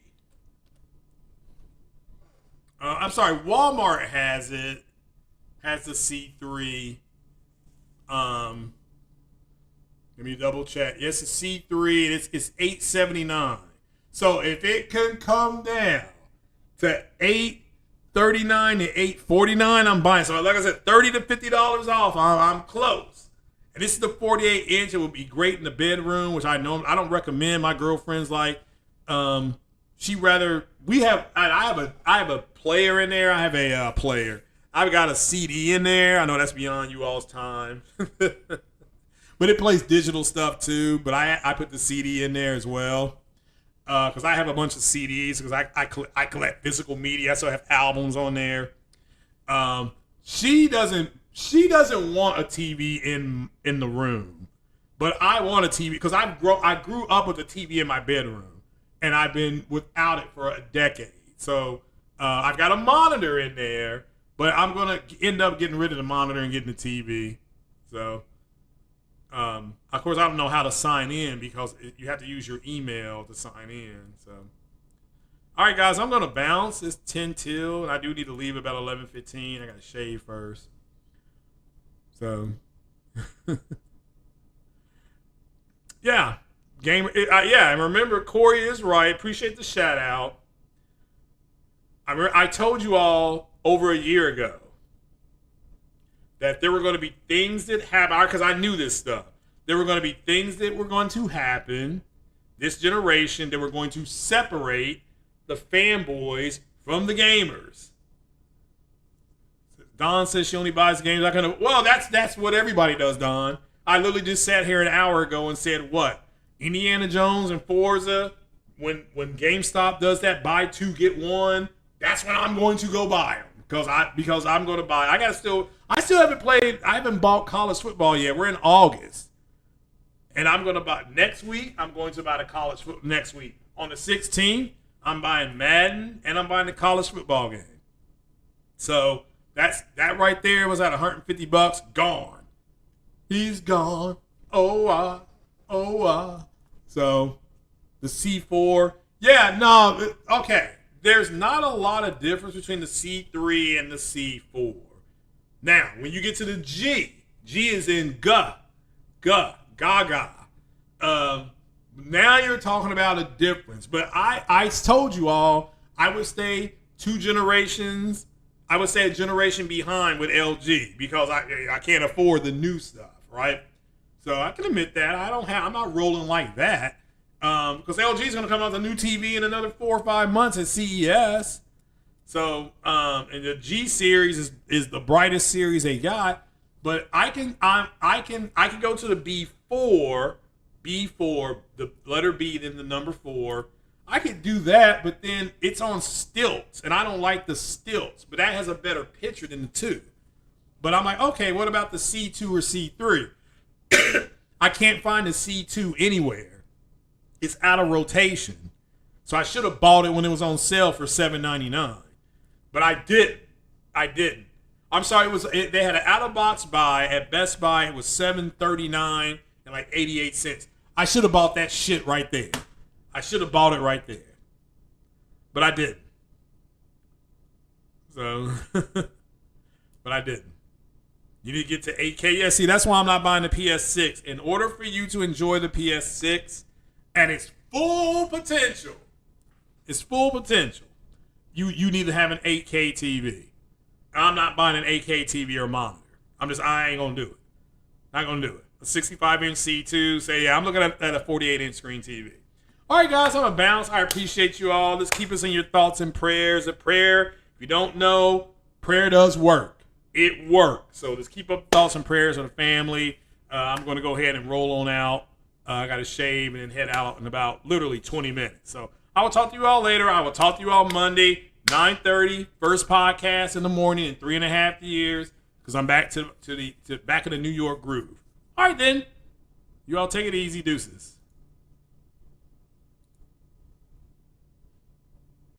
S1: I'm sorry, Walmart has it. Has the C3. Let me double check. Yes, it's C3. It's $879. So if it can come down to $839 to $849, I'm buying. So like I said, $30 to $50 off. I'm close. And this is the 48 inch. It would be great in the bedroom, which I don't recommend. My girlfriend's like, she rather I have a player in there. I have a player. I've got a CD in there. I know that's beyond you all's time. But it plays digital stuff too. But I put the CD in there as well. Because I have a bunch of CDs because I collect physical media. I still have albums on there. She doesn't want a TV in the room, but I want a TV because I grew up with a TV in my bedroom, and I've been without it for a decade. So I've got a monitor in there, but I'm gonna end up getting rid of the monitor and getting the TV. So. Of course, I don't know how to sign in because you have to use your email to sign in. So, all right, guys, I'm gonna bounce. It's 10 till, and I do need to leave about 11:15. I gotta shave first. So, yeah, gamer. Yeah, and remember, Corey is right. Appreciate the shout out. I told you all over a year ago that there were going to be things that happen, because I knew this stuff. There were going to be things that were going to happen this generation that were going to separate the fanboys from the gamers. Don says she only buys games. Well, that's what everybody does, Don. I literally just sat here an hour ago and said, what? Indiana Jones and Forza, when GameStop does that buy two, get one, that's when I'm going to go buy them. Because I'm going to buy. I still haven't played. I haven't bought college football yet. We're in August, and I'm going to buy next week. I'm going to buy the college football next week on the 16th. I'm buying Madden, and I'm buying the college football game. So that right there was at $150. Gone. He's gone. Oh. So the C4. Yeah. No. Okay. There's not a lot of difference between the C3 and the C4. Now, when you get to the G is in gaga. Now you're talking about a difference. But I told you all I would stay 2 generations I would say a generation behind with LG because I can't afford the new stuff, right? So I can admit that I'm not rolling like that because LG is going to come out with a new TV in another 4 or 5 months at CES. So and the G series is the brightest series they got, but I can go to the B4, the letter B, then the number 4. I could do that, but then it's on stilts, and I don't like the stilts. But that has a better picture than the 2. But I'm like, okay, what about the C2 or C3? I can't find the C2 anywhere. It's out of rotation. So I should have bought it when it was on sale for $7.99. But I didn't. I'm sorry, they had an out-of-box buy at Best Buy. It was $7.39 and like 88 cents. I should have bought that shit right there. I should have bought it right there. But I didn't. So, but I didn't. You need to get to 8K. Yeah, see, that's why I'm not buying the PS6. In order for you to enjoy the PS6 and its full potential, you need to have an 8K TV. I'm not buying an 8K TV or monitor. I ain't going to do it. Not going to do it. A 65-inch C2. Say, yeah, I'm looking at a 48-inch screen TV. All right, guys, I'm going to bounce. I appreciate you all. Just keep us in your thoughts and prayers. A prayer, if you don't know, prayer does work. It works. So just keep up thoughts and prayers of the family. I'm going to go ahead and roll on out. I got to shave and then head out in about literally 20 minutes. So I will talk to you all later. I will talk to you all Monday, 9:30, first podcast in the morning in 3.5 years because I'm back to back in the New York groove. All right, then. You all take it easy. Deuces.